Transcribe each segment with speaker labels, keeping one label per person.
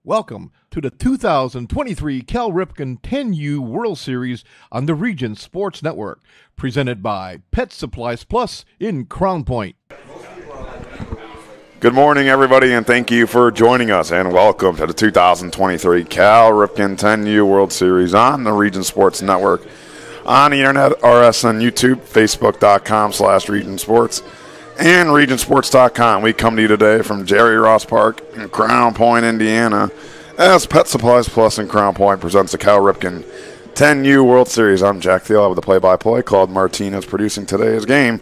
Speaker 1: Welcome to the 2023 Cal Ripken 10U World Series on the Region Sports Network, presented by Pet Supplies Plus in Crown Point.
Speaker 2: Good morning, everybody, and thank you for joining us, and welcome to the 2023 Cal Ripken 10U World Series on the Region Sports Network, on the internet, RSN, YouTube, Facebook.com/Region Sports, and RegionSports.com. We come to you today from Jerry Ross Park in Crown Point, Indiana, as Pet Supplies Plus in Crown Point presents the Cal Ripken 10U World Series. I'm Jack Thiel with the play-by-play. Claude Martinez producing today's game,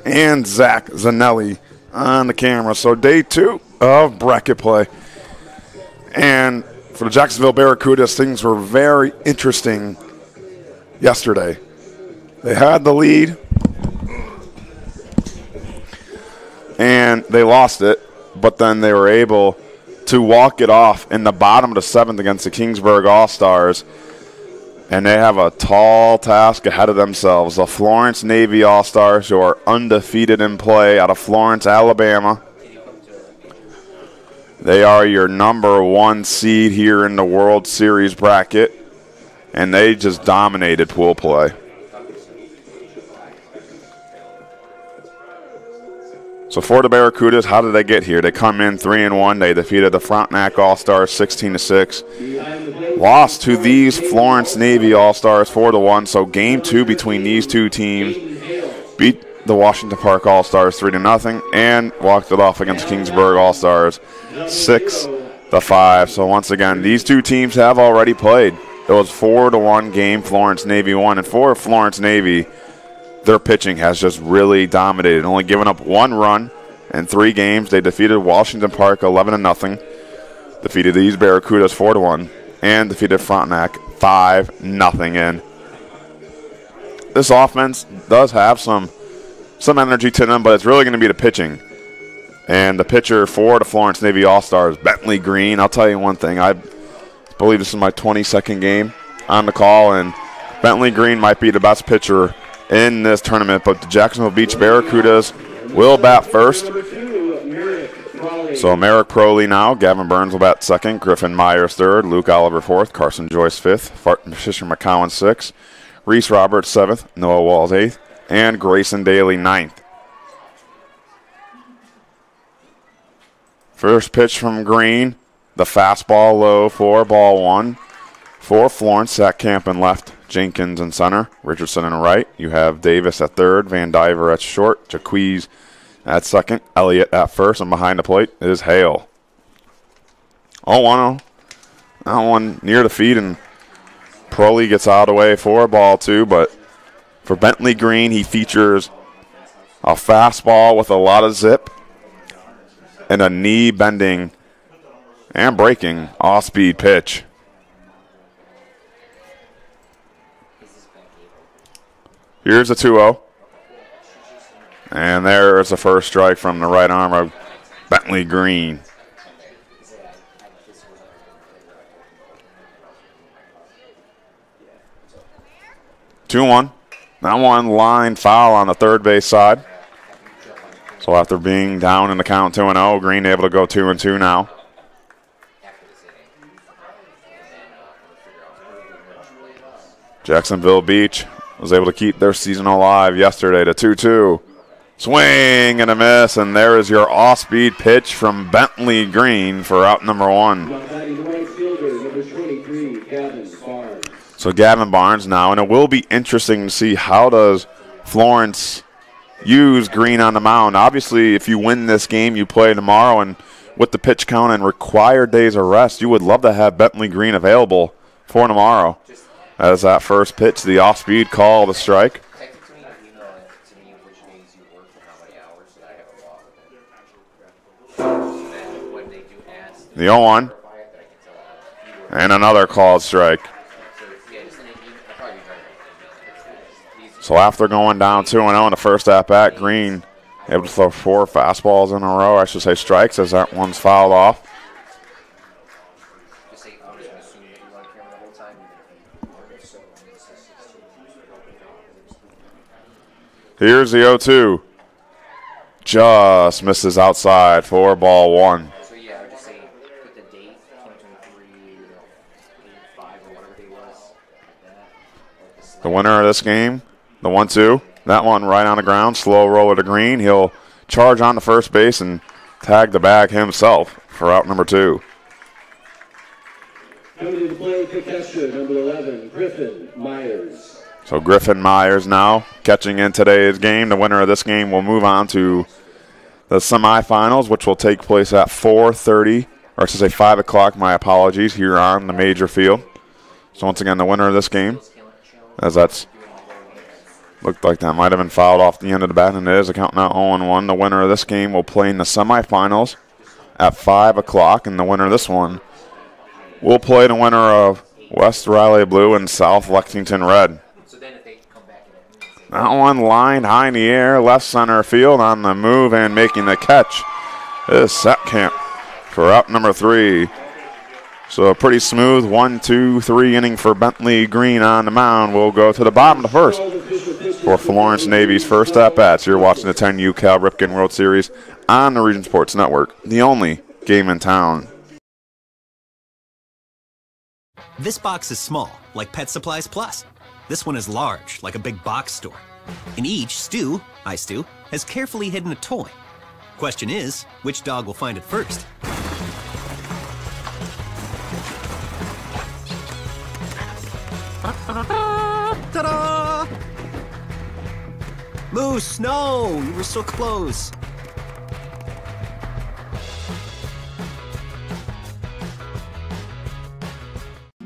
Speaker 2: and Zach Zanelli on the camera. So day 2 of bracket play. And for the Jacksonville Barracudas, things were very interesting yesterday. They had the lead, and they lost it, but then they were able to walk it off in the bottom of the 7th against the Kingsburg All-Stars, and they have a tall task ahead of themselves. The Florence Navy All-Stars, who are undefeated in play out of Florence, Alabama. They are your number 1 seed here in the World Series bracket, and they just dominated pool play. So for the Barracudas, how did they get here? They come in 3-1. They defeated the Frontenac All-Stars 16-6. Lost to these Florence Navy All-Stars 4-1. So game 2 between these two teams. Beat the Washington Park All-Stars 3-0 and walked it off against Kingsburg All-Stars 6-5. So once again, these two teams have already played. It was 4-1 game. Florence Navy won, and for Florence Navy, their pitching has just really dominated, only giving up 1 run in 3 games. They defeated Washington Park 11-0, defeated these Barracudas 4-1, and defeated Frontenac 5-0. And this offense does have some energy to them, but it's really going to be the pitching. And the pitcher for the Florence Navy All-Stars, Bentley Green. I'll tell you one thing. I believe this is my 22nd game on the call, and Bentley Green might be the best pitcher in this tournament, but the Jacksonville Beach Barracudas will bat first. So Merrick Proley now, Gavin Burns will bat second, Griffin Myers third, Luke Oliver fourth, Carson Joyce fifth, Fisher McCowan sixth, Reese Roberts seventh, Noah Walls eighth, and Grayson Daly ninth. First pitch from Green, the fastball low for ball 1 for Florence. Zach Camp in left, Jenkins in center, Richardson in right. You have Davis at third, Van Diver at short, Jaquez at second, Elliott at first, and behind the plate is Hale. 0-1-0. That one near the feet, and Proley gets out of the way for ball 2, but for Bentley Green, he features a fastball with a lot of zip and a knee-bending and breaking off-speed pitch. Here's a 2-0. And there's the first strike from the right arm of Bentley Green. Two-1. That one line foul on the third base side. So after being down in the count 2-0, Green able to go 2-2 now. Jacksonville Beach was able to keep their season alive yesterday to 2-2. Swing and a miss, and there is your off-speed pitch from Bentley Green for out number 1. So Gavin Barnes now, and it will be interesting to see how does Florence use Green on the mound. Obviously, if you win this game, you play tomorrow, and with the pitch count and required days of rest, you would love to have Bentley Green available for tomorrow. As that first pitch, the off-speed call, the strike. The 0-1. And another called strike. So after going down 2-0 in the first at-bat, Green able to throw 4 fastballs in a row. I should say strikes, as that one's fouled off. Here's the 0-2. Just misses outside for ball 1. The winner of this game, the 1-2. That one right on the ground, slow roller to Green. He'll charge on to first base and tag the bag himself for out number 2.
Speaker 3: Coming to the plate, the catcher, number 11, Griffin Myers.
Speaker 2: So Griffin Myers now catching in today's game. The winner of this game will move on to the semifinals, which will take place at 4:30, or I should say 5 o'clock, my apologies, here on the major field. So once again, the winner of this game, as that's looked like that might have been fouled off the end of the bat, and it is a count now 0-1. The winner of this game will play in the semifinals at 5 o'clock, and the winner of this one will play the winner of West Riley Blue and South Lexington Red. That one lined high in the air, left center field on the move and making the catch is Satkamp for out number 3. So a pretty smooth 1-2-3 inning for Bentley Green on the mound. We'll go to the bottom of the first for Florence Navy's first at-bats. You're watching the 10U Cal Ripken World Series on the Region Sports Network, the only game in town.
Speaker 4: This box is small, like Pet Supplies Plus. This one is large, like a big box store. In each, Stu, hi Stu, has carefully hidden a toy. Question is, which dog will find it first? Ta-da! Moose, no! You were so close.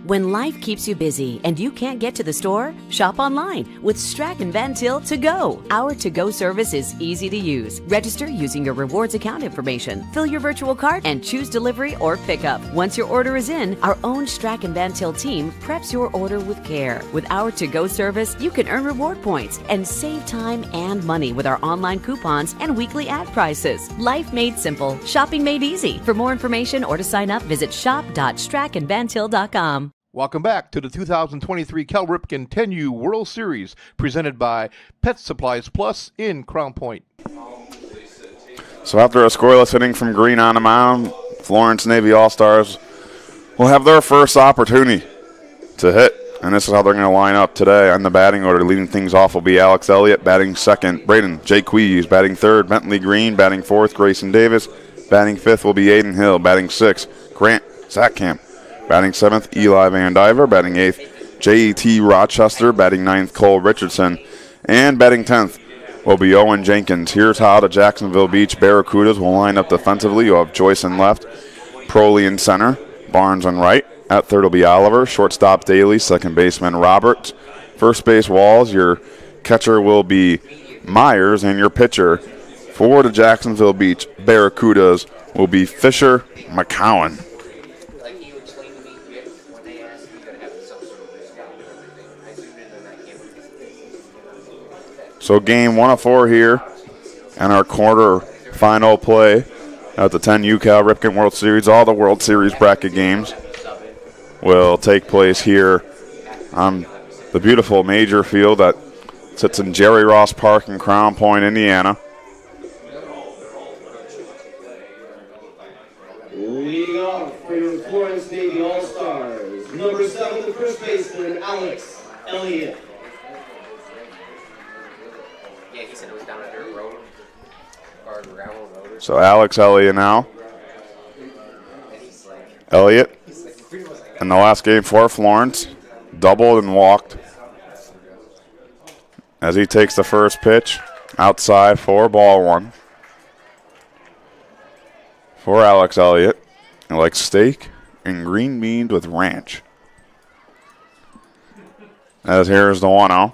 Speaker 5: When life keeps you busy and you can't get to the store, shop online with Strachan Van Til To Go. Our to-go service is easy to use. Register using your rewards account information, fill your virtual cart, and choose delivery or pickup. Once your order is in, our own Strachan Van Til team preps your order with care. With our to-go service, you can earn reward points and save time and money with our online coupons and weekly ad prices. Life made simple, shopping made easy. For more information or to sign up, visit shop.strachanvantil.com.
Speaker 1: Welcome back to the 2023 Cal Ripken 10U World Series, presented by Pet Supplies Plus in Crown Point.
Speaker 2: So after a scoreless inning from Green on the mound, Florence Navy All-Stars will have their first opportunity to hit. And this is how they're going to line up today on the batting order. Leading things off will be Alex Elliott, batting second. Braden Jaques batting third. Bentley Green batting fourth. Grayson Davis batting fifth will be Aiden Hill. Batting sixth, Grant Satkamp. Batting seventh, Eli Van Diver. Batting eighth, J.E.T. Rochester. Batting ninth, Cole Richardson. And batting 10th will be Owen Jenkins. Here's how the Jacksonville Beach Barracudas will line up defensively. You'll have Joyce in left, Proley in center, Barnes on right. At third will be Oliver. Shortstop Daly. Second baseman Roberts. First base Walls. Your catcher will be Myers. And your pitcher for the Jacksonville Beach Barracudas will be Fisher McCowan. So game 1 of 4 here and our quarter final play at the 10U Cal Ripken World Series. All the World Series bracket games will take place here on the beautiful major field that sits in Jerry Ross Park in Crown Point, Indiana.
Speaker 3: Leading off for your Florence Navy All-Stars, number 7, the first baseman, Alex Elliott.
Speaker 6: Yeah, he said it was down a dirt road or gravel road.
Speaker 2: So Alex Elliott now. Elliott in the last game for Florence, doubled and walked as he takes the first pitch outside for ball 1 for Alex Elliott. He likes steak and green beans with ranch. As here's the 1-0.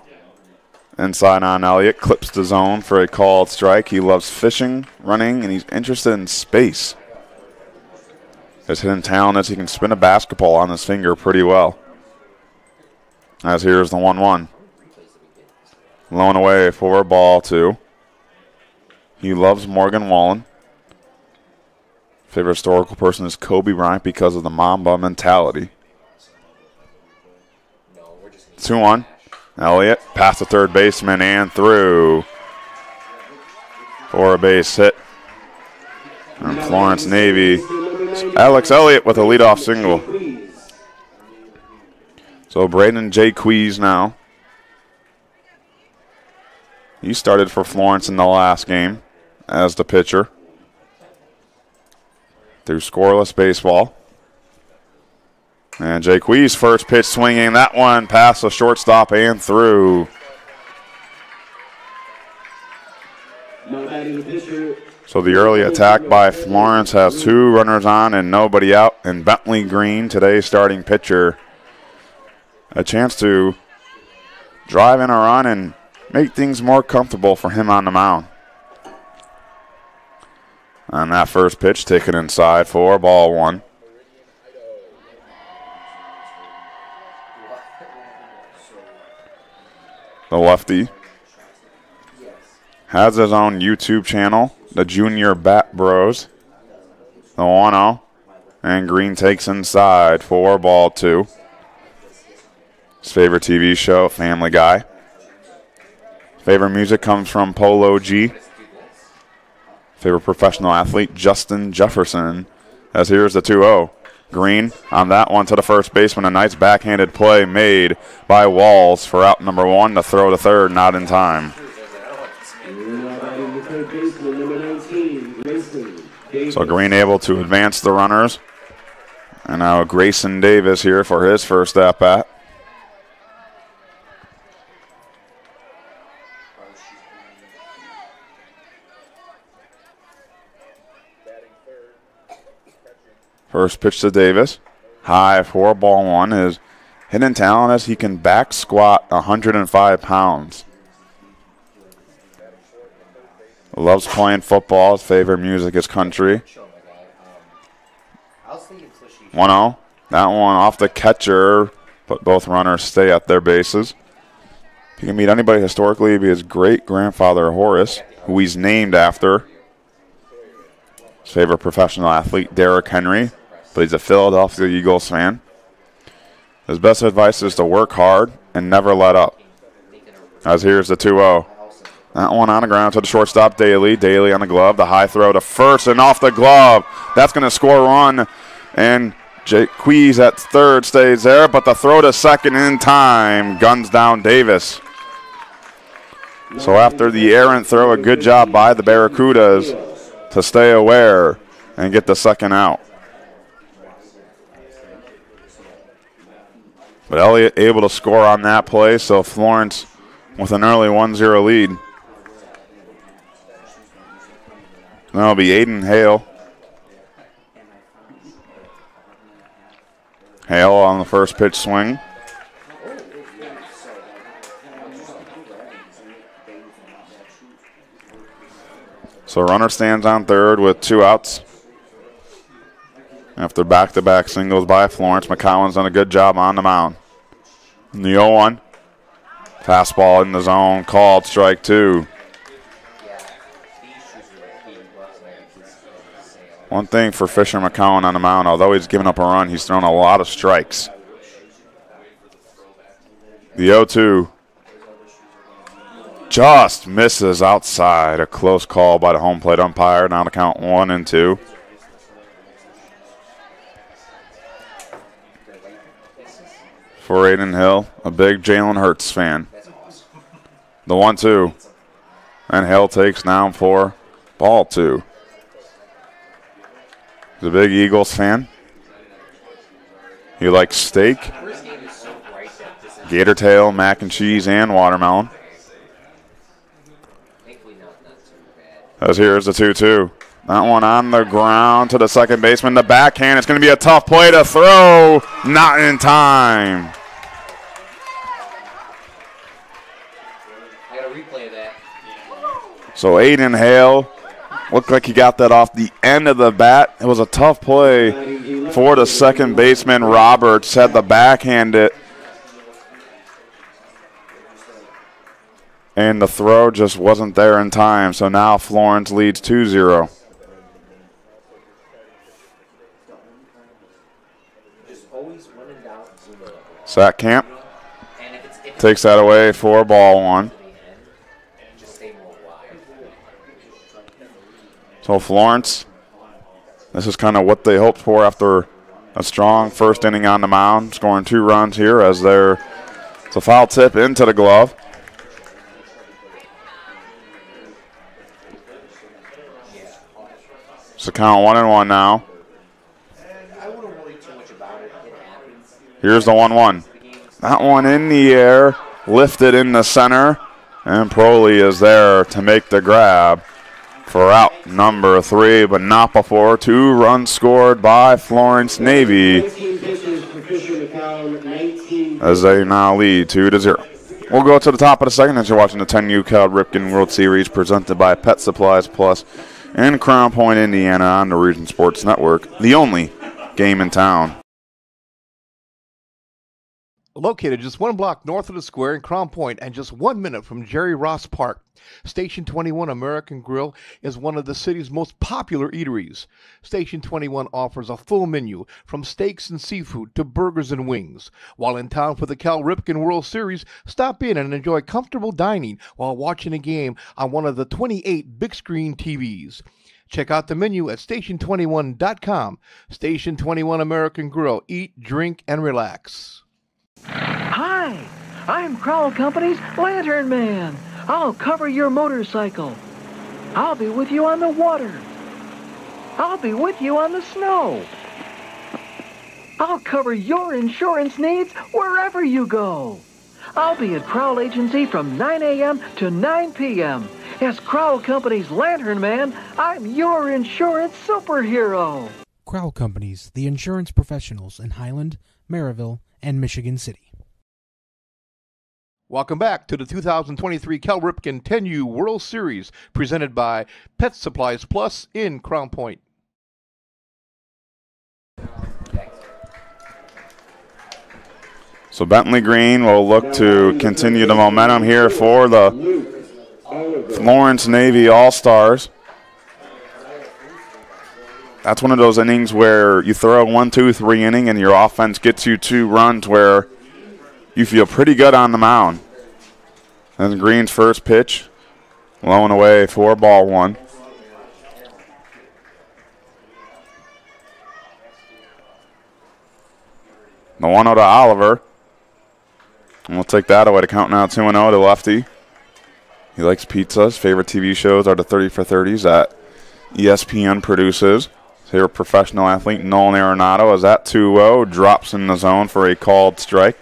Speaker 2: Inside on Elliott, clips the zone for a called strike. He loves fishing, running, and he's interested in space. His hidden talent is he can spin a basketball on his finger pretty well. As here's the 1-1. Low and away for ball 2. He loves Morgan Wallen. Favorite historical person is Kobe Bryant because of the Mamba mentality. 2-1. Elliott past the third baseman and through for a base hit. And Florence Navy, Alex Elliott with a leadoff single. So Braden Jaques now. He started for Florence in the last game as the pitcher. Through scoreless baseball. And Jaques first pitch swinging. That one past the shortstop and through. So the early attack by Florence has 2 runners on and nobody out. And Bentley Green, today's starting pitcher, a chance to drive in a run and make things more comfortable for him on the mound. And that first pitch taken inside for ball 1. The lefty has his own YouTube channel, the Junior Bat Bros. The 1-0. And Green takes inside for ball 2. His favorite TV show, Family Guy. Favorite music comes from Polo G. Favorite professional athlete, Justin Jefferson. As here's the 2-0. Green on that one to the first baseman. A nice backhanded play made by Walls for out number 1 to throw to third, not in time. So Green able to advance the runners. And now Grayson Davis here for his first at-bat. First pitch to Davis. High for ball 1. His hidden talent is he can back squat 105 pounds. Loves playing football. His favorite music is country. 1-0. That one off the catcher, but both runners stay at their bases. If he can meet anybody historically, it'd be his great-grandfather Horace, who he's named after. His favorite professional athlete, Derrick Henry, but he's a Philadelphia Eagles fan. His best advice is to work hard and never let up. As here's the 2-0. That one on the ground to the shortstop, Daly. Daly on the glove. The high throw to first and off the glove. That's going to score a run. And Jaques at third stays there, but the throw to second in time. Guns down Davis. So after the errant throw, a good job by the Barracudas to stay aware and get the second out. But Elliott able to score on that play, so Florence with an early 1-0 lead. That'll be Aiden Hale. Hale on the first pitch swing. So runner stands on third with 2 outs. After back-to-back singles by Florence, McCowan's done a good job on the mound. In the 0-1, fastball in the zone, called strike 2. One thing for Fisher McCowan on the mound, although he's given up a run, he's thrown a lot of strikes. The 0-2 just misses outside. A close call by the home plate umpire. Now to count 1-2. For Aiden Hill, a big Jalen Hurts fan. The 1-2. And Hill takes down for ball 2. He's a big Eagles fan. He likes steak, gator tail, mac and cheese, and watermelon. As here's the 2-2. That one on the ground to the second baseman. The backhand. It's going to be a tough play to throw. Not in time.
Speaker 6: I got to replay that.
Speaker 2: So Aiden Hale looked like he got that off the end of the bat. It was a tough play for the second baseman. Roberts had the backhand it. And the throw just wasn't there in time. So now Florence leads 2-0. Sack Camp takes that away for ball 1. So Florence, this is kind of what they hoped for after a strong first inning on the mound, scoring 2 runs here as it's a foul tip into the glove. It's a count 1-1 now. Here's the 1-1. That one in the air, lifted in the center, and Proley is there to make the grab for out number 3, but not before. 2 runs scored by Florence Navy as they now lead 2-0. We'll go to the top of the second as you're watching the 10U Cal Ripken World Series presented by Pet Supplies Plus in Crown Point, Indiana on the Region Sports Network, the only game in town.
Speaker 1: Located just 1 block north of the square in Crown Point and just 1 minute from Jerry Ross Park, Station 21 American Grill is one of the city's most popular eateries. Station 21 offers a full menu from steaks and seafood to burgers and wings. While in town for the Cal Ripken World Series, stop in and enjoy comfortable dining while watching a game on one of the 28 big screen TVs. Check out the menu at station21.com. Station 21 American Grill. Eat, drink, and relax.
Speaker 7: Hi, I'm Crowell Company's Lantern Man. I'll cover your motorcycle. I'll be with you on the water. I'll be with you on the snow. I'll cover your insurance needs wherever you go. I'll be at Crowell Agency from 9 a.m. to 9 p.m. As Crowell Company's Lantern Man, I'm your insurance superhero.
Speaker 8: Crowell Companies, the insurance professionals in Highland, Maryville, and Michigan City.
Speaker 1: Welcome back to the 2023 Cal Ripken 10U World Series presented by Pet Supplies Plus in Crown Point.
Speaker 2: So Bentley Green will look to continue the momentum here for the Florence Navy All-Stars. That's one of those innings where you throw a 1-2-3 inning and your offense gets you 2 runs where you feel pretty good on the mound. And Green's first pitch, low and away for ball 1. The 1-0 to Oliver. And we'll take that away to count now 2-0 to lefty. He likes pizzas. Favorite TV shows are the 30 for 30s that ESPN produces. Favorite professional athlete, Nolan Arenado, as that 2-0 drops in the zone for a called strike.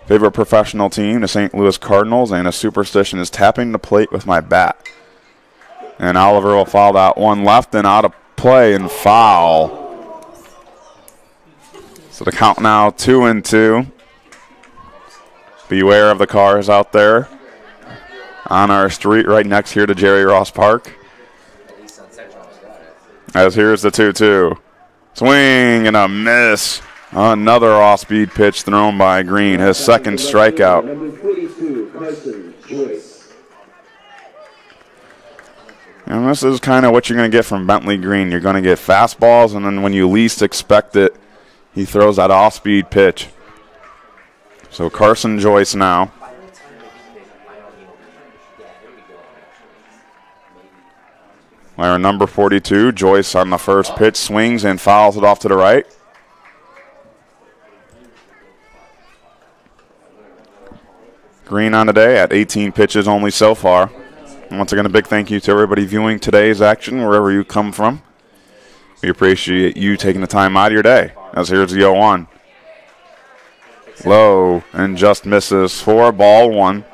Speaker 2: Favorite professional team, the St. Louis Cardinals, and a superstition is tapping the plate with my bat. And Oliver will foul that one left and out of play and foul. So the count now 2-2. Beware of the cars out there on our street right next here to Jerry Ross Park. As here's the 2-2. Swing and a miss. Another off-speed pitch thrown by Green, his second strikeout.
Speaker 3: Number 42, Carson Joyce.
Speaker 2: And this is kind of what you're going to get from Bentley Green. You're going to get fastballs, and then when you least expect it, he throws that off-speed pitch. So Carson Joyce now. Our number 42, Joyce on the first pitch, swings and fouls it off to the right. Green on the day at 18 pitches only so far. And once again, a big thank you to everybody viewing today's action, wherever you come from. We appreciate you taking the time out of your day. As here's the 0-1. Low and just misses for ball 1.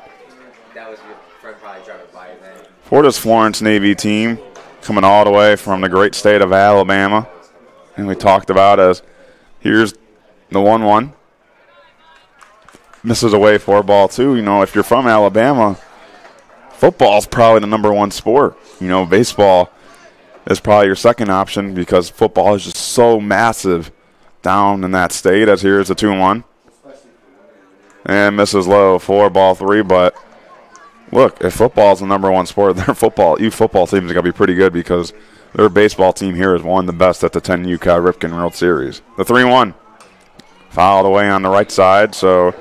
Speaker 6: That was your friend probably driving by then.
Speaker 2: For this Florence Navy team, coming all the way from the great state of Alabama. And we talked about as here's the 1-1. Misses away for ball 2. You know, if you're from Alabama, football's probably the number 1 sport. You know, baseball is probably your second option because football is just so massive down in that state. As here's the 2-1. And misses low for ball 3, but look, if football's the number 1 sport, their football teams are going to be pretty good because their baseball team here is one of the best at the 10U Cal Ripken World Series. The 3-1. Fouled away on the right side, so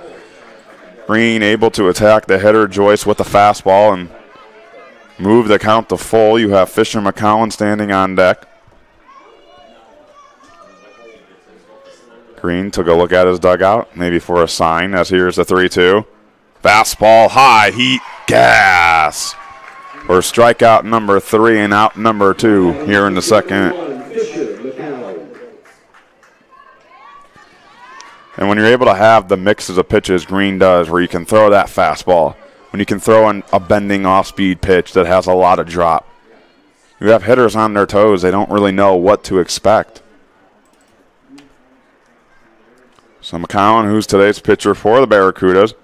Speaker 2: Green able to attack the hitter Joyce with the fastball and move the count to full. You have Fisher McCowan standing on deck. Green took a look at his dugout, maybe for a sign, as here's the 3-2. Fastball, high, heat, gas. For strikeout number 3 and out number 2 here in the second. And when you're able to have the mixes of pitches Green does, where you can throw that fastball, when you can throw in a bending off-speed pitch that has a lot of drop, you have hitters on their toes. They don't really know what to expect. So McCowan, who's today's pitcher for the Barracudas,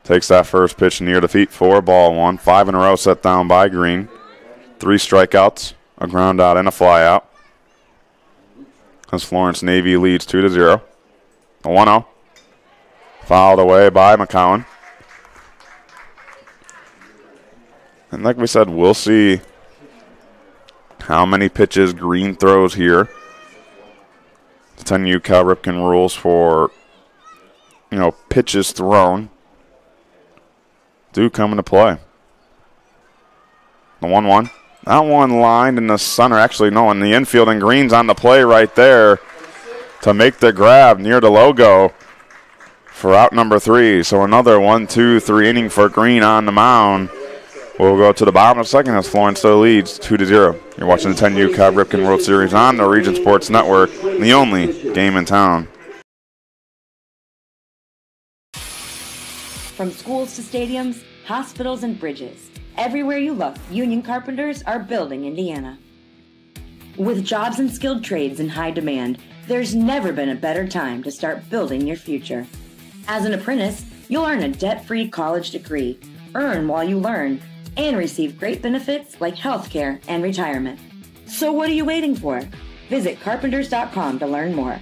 Speaker 2: takes that first pitch near the feet for ball 1. 5 in a row set down by Green. 3 strikeouts, a ground out, and a fly out. As Florence Navy leads 2-0. The 1-0. Fouled away by McCowan. And like we said, we'll see how many pitches Green throws here. The 10U Cal Ripken rules for, pitches thrown do come into play. The 1-1. That one lined in the center. Actually, no, in the infield, and Green's on the play right there to make the grab near the logo for out number 3. So another 1-2-3 inning for Green on the mound. We'll go to the bottom of the second as Florence still leads 2-0. You're watching the 10U Cal Ripken World Series on the Region Sports Network, the only game in town.
Speaker 9: From schools to stadiums, hospitals and bridges, everywhere you look, union carpenters are building Indiana. With jobs and skilled trades in high demand, there's never been a better time to start building your future. As an apprentice, you'll earn a debt-free college degree, earn while you learn, and receive great benefits like healthcare and retirement. So what are you waiting for? Visit carpenters.com to learn more.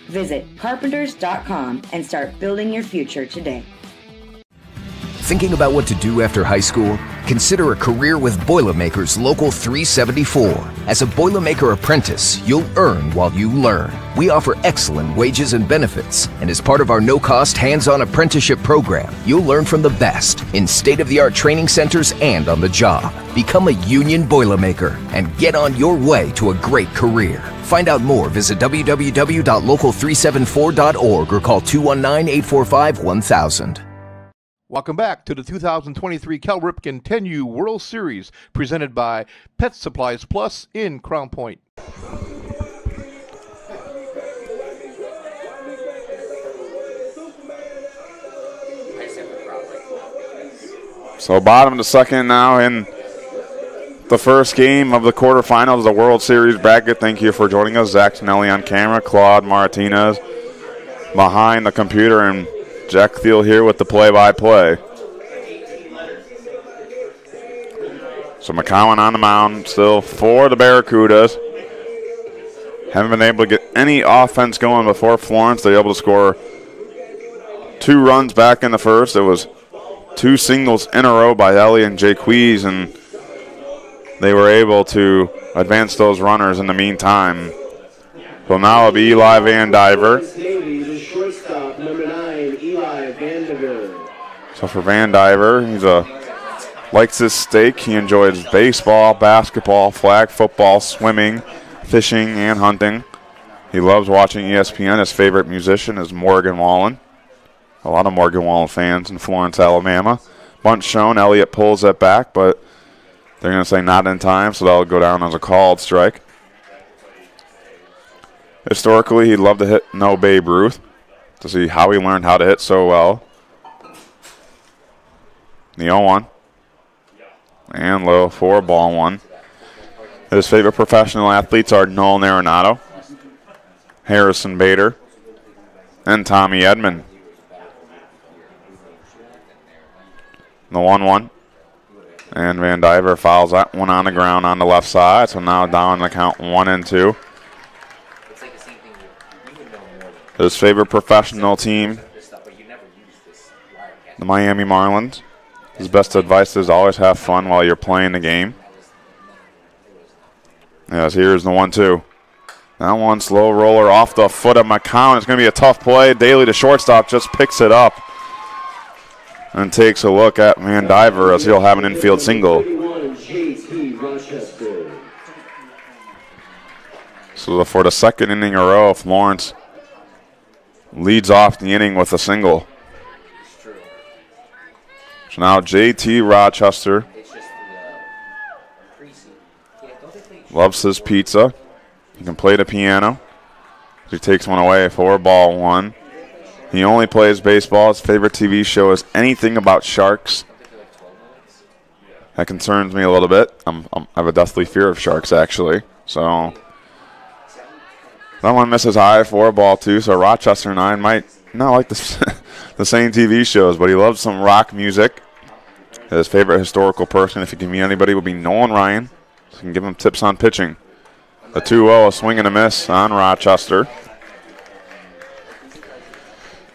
Speaker 9: Visit carpenters.com and start building your future today.
Speaker 10: Thinking about what to do after high school? Consider a career with Boilermakers Local 374. As a Boilermaker apprentice, you'll earn while you learn. We offer excellent wages and benefits, and as part of our no-cost hands-on apprenticeship program, you'll learn from the best in state-of-the-art training centers and on the job. Become a union Boilermaker and get on your way to a great career. Find out more, visit www.local374.org or call 219-845-1000.
Speaker 1: Welcome back to the 2023 Cal Ripken 10U World Series, presented by Pet Supplies Plus in Crown Point.
Speaker 2: So bottom of the second now in the first game of the quarterfinals of the World Series bracket. Thank you for joining us. Zach Tonelli on camera, Claude Martinez behind the computer, and Jack Thiel here with the play-by-play. So McCowan on the mound still for the Barracudas. Haven't been able to get any offense going before Florence. They're able to score 2 runs back in the first. It was 2 singles in a row by Ellie and Jaques, and they were able to advance those runners in the meantime. So now it'll be Eli Van Diver. So for Van Diver, he likes his steak. He enjoys baseball, basketball, flag football, swimming, fishing, and hunting. He loves watching ESPN. His favorite musician is Morgan Wallen. A lot of Morgan Wallen fans in Florence, Alabama. Bunt shown. Elliott pulls it back, but they're going to say not in time, so that'll go down as a called strike. Historically, he'd love to hit no Babe Ruth to see how he learned how to hit so well. The 0-1. And low for ball 1. His favorite professional athletes are Noel Arenado, Harrison Bader, and Tommy Edmond. The 1-1. And Van Diver fouls that one on the ground on the left side. So now down the count 1-2. His favorite professional team, the Miami Marlins. His best advice is always have fun while you're playing the game. Yes, here's the 1-2. That one slow roller off the foot of McCowan. It's going to be a tough play. Daly, the shortstop, just picks it up and takes a look at Van Diver as he'll have an infield single. So So for the second inning in a row, Florence leads off the inning with a single. So now JT Rochester loves his pizza. He can play the piano. He takes one away, 4-1. He only plays baseball. His favorite TV show is anything about sharks. That concerns me a little bit. I have a deathly fear of sharks, actually. So that one misses high, 4-2. So Rochester and I might not like the same TV shows, but he loves some rock music. His favorite historical person, if he can meet anybody, would be Nolan Ryan. So he can give him tips on pitching. A 2-0, a swing and a miss on Rochester.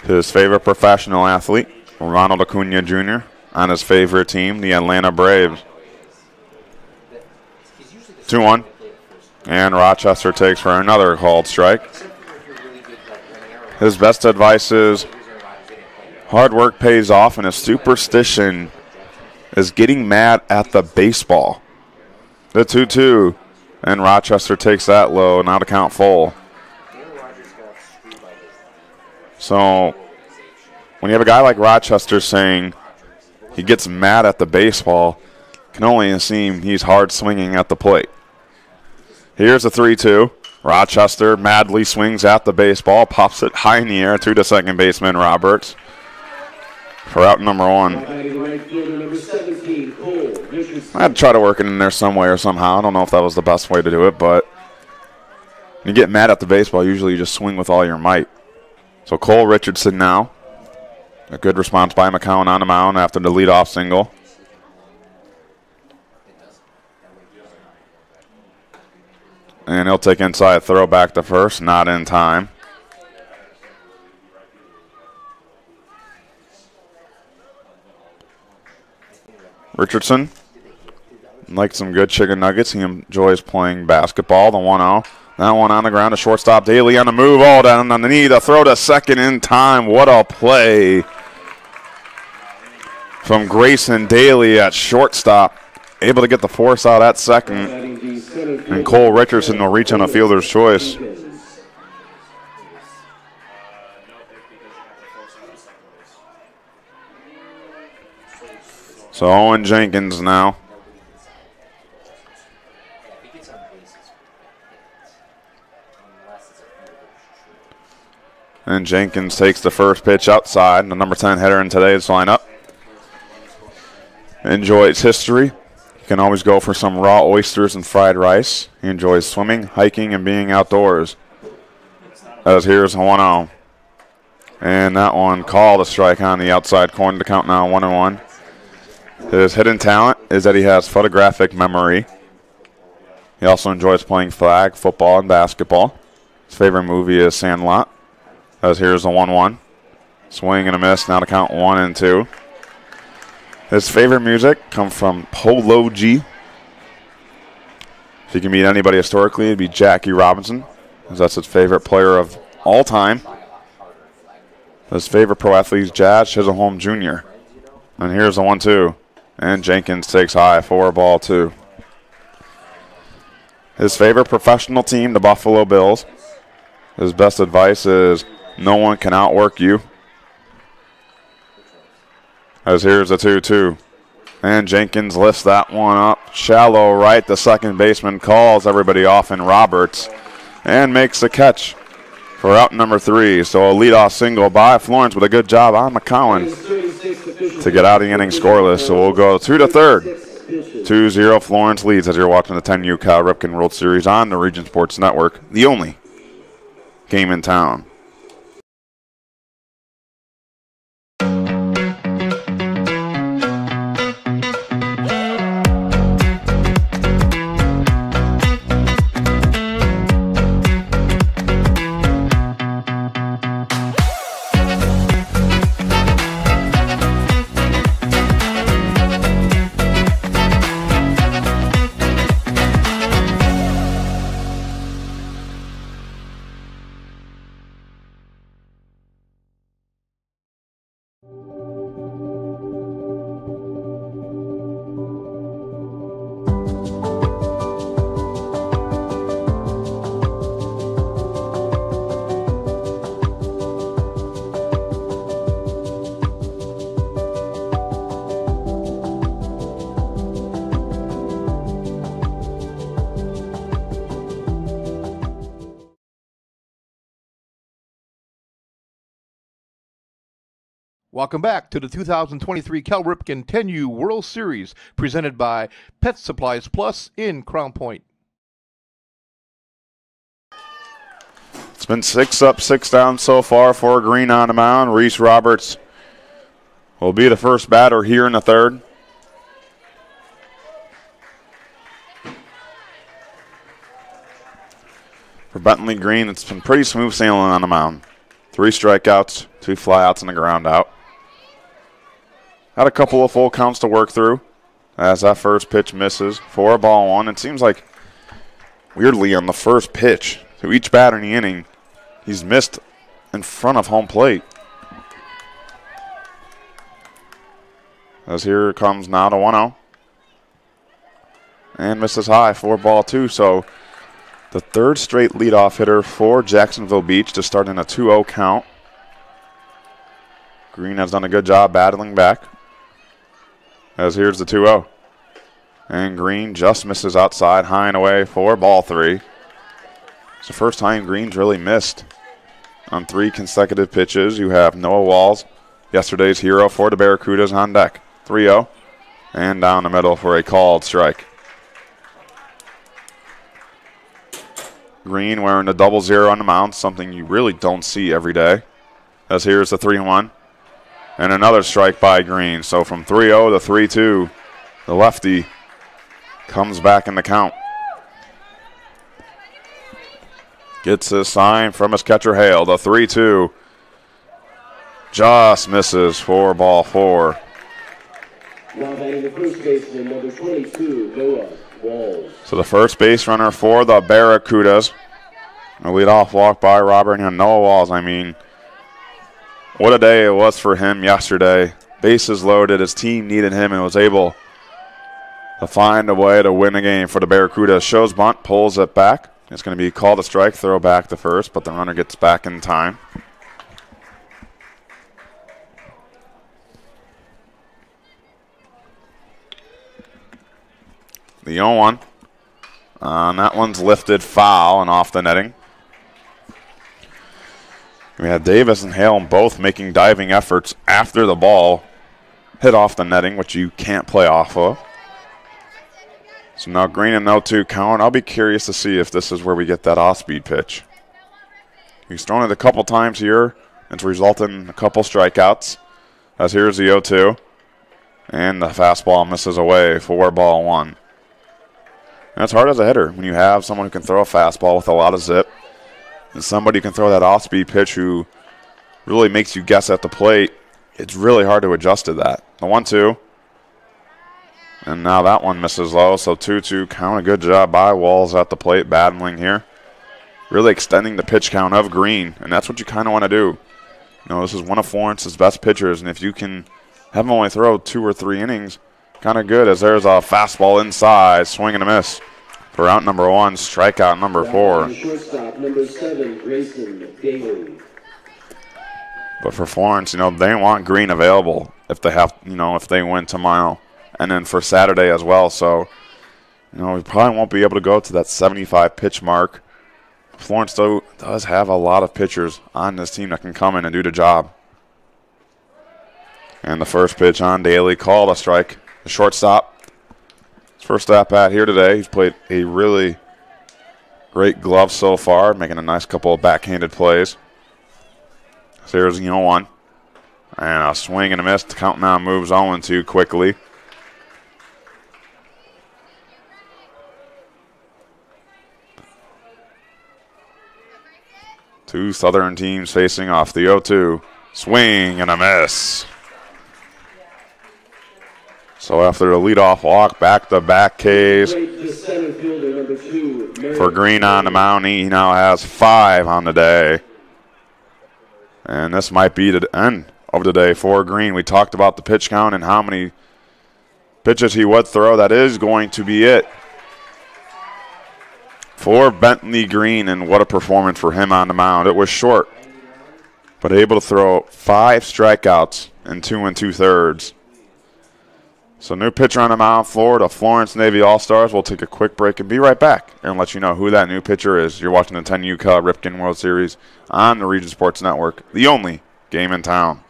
Speaker 2: His favorite professional athlete, Ronald Acuna Jr., on his favorite team, the Atlanta Braves. 2-1. And Rochester takes for another called strike. His best advice is hard work pays off, and his superstition is getting mad at the baseball. The 2-2. And Rochester takes that low, now to count full. So when you have a guy like Rochester saying he gets mad at the baseball, can only assume he's hard swinging at the plate. Here's a 3-2. Rochester madly swings at the baseball, pops it high in the air to the second baseman, Roberts, for out number 1. I had to try to work it in there some way or somehow. I don't know if that was the best way to do it, but when you get mad at the baseball, usually you just swing with all your might. So Cole Richardson now. A good response by McCown on the mound after the leadoff single. And he'll take inside, throw back to first, not in time. Richardson likes some good chicken nuggets. He enjoys playing basketball. The 1-0. That one on the ground to shortstop. Daly on the move. All down on the knee. The throw to second in time. What a play from Grayson Daly at shortstop. Able to get the force out at second. And Cole Richardson will reach on a fielder's choice. So Owen Jenkins now. And Jenkins takes the first pitch outside, the number 10 hitter in today's lineup. Enjoys history. He can always go for some raw oysters and fried rice. He enjoys swimming, hiking, and being outdoors. As here's 1-0. And that one called a strike on the outside corner to count now 1-1. His hidden talent is that he has photographic memory. He also enjoys playing flag, football, and basketball. His favorite movie is Sandlot. As here's a 1-1. Swing and a miss, now to count 1 and 2. His favorite music comes from Polo G. If you can meet anybody historically, it'd be Jackie Robinson, as that's his favorite player of all time. His favorite pro athlete is Jazz Chisholm Jr. And here's a 1-2. And Jenkins takes high, 4-2. His favorite professional team, the Buffalo Bills. His best advice is no one can outwork you. As here's a 2-2. And Jenkins lifts that one up. Shallow right. The second baseman calls everybody off in Roberts and makes the catch for out number 3. So a leadoff single by Florence with a good job on McCowan to get out of the inning scoreless. So we'll go 2 to third. 2-0 Florence leads as you're watching the 10U Cal Ripken World Series on the Region Sports Network, the only game in town.
Speaker 1: Welcome back to the 2023 Cal Ripken 10U World Series, presented by Pet Supplies Plus in Crown Point.
Speaker 2: It's been 6 up, 6 down so far for Green on the mound. Reese Roberts will be the first batter here in the third. For Bentley Green, it's been pretty smooth sailing on the mound. 3 strikeouts, 2 flyouts, and a ground out. Had a couple of full counts to work through as that first pitch misses for a ball 1. It seems like, weirdly, on the first pitch to each batter in the inning, he's missed in front of home plate. As here comes now to 1-0. And misses high for ball 2. So the third straight leadoff hitter for Jacksonville Beach to start in a 2-0 count. Green has done a good job battling back. As here's the 2-0. And Green just misses outside, high and away for ball 3. It's the first time Green's really missed on 3 consecutive pitches. You have Noah Walls, yesterday's hero for the Barracudas, on deck. 3-0. And down the middle for a called strike. Green wearing the 0-0 on the mound, something you really don't see every day. As here's the 3-1. And another strike by Green. So from 3-0 to 3-2, the lefty comes back in the count. Gets his sign from his catcher Hale. The 3-2 just misses for ball 4.
Speaker 3: Now batting the first baseman, number 22, Noah Walls.
Speaker 2: So the first base runner for the Barracudas. A leadoff walk by Robert and Noah Walls. I mean, what a day it was for him yesterday. Bases loaded. His team needed him and was able to find a way to win the game for the Barracudas. Shows bunt, pulls it back. It's going to be called a strike, throw back to first, but the runner gets back in time. The 0-1. That one's lifted foul and off the netting. We had Davis and Hale both making diving efforts after the ball hit off the netting, which you can't play off of. So now Green and 0-2 count. I'll be curious to see if this is where we get that off-speed pitch. He's thrown it a couple times here. It's resulted in a couple strikeouts. As here's the 0-2. And the fastball misses away for ball 1. And it's hard as a hitter when you have someone who can throw a fastball with a lot of zip. And somebody can throw that off-speed pitch who really makes you guess at the plate. It's really hard to adjust to that. The 1-2. And now that one misses low, so 2-2 count. A good job by Walls at the plate, battling here. Really extending the pitch count of Green, and that's what you kind of want to do. You know, this is one of Florence's best pitchers, and if you can have him only throw 2 or 3 innings, kind of good, as there's a fastball inside, swing and a miss. For out number 1, strikeout number 4.
Speaker 3: Shortstop number 7, Grayson Daly.
Speaker 2: But for Florence, you know, they want Green available if they have, you know, if they win tomorrow, and then for Saturday as well. So, you know, we probably won't be able to go to that 75 pitch mark. Florence, though, does have a lot of pitchers on this team that can come in and do the job. And the first pitch on Daly, called a strike. The shortstop. First at bat here today. He's played a really great glove so far, making a nice couple of backhanded plays. So here's 0-1. And a swing and a miss. The count now moves 0-2 quickly. Two Southern teams facing off. The 0-2. Swing and a miss. So after the leadoff walk, back-to-back Ks for Green on the mound. He now has 5 on the day. And this might be the end of the day for Green. We talked about the pitch count and how many pitches he would throw. That is going to be it for Bentley Green, and what a performance for him on the mound. It was short, but able to throw 5 strikeouts in 2 2/3. So new pitcher on the mound for the Florence Navy All-Stars. We'll take a quick break and be right back and let you know who that new pitcher is. You're watching the 10U Cal Ripken World Series on the Region Sports Network, the only game in town.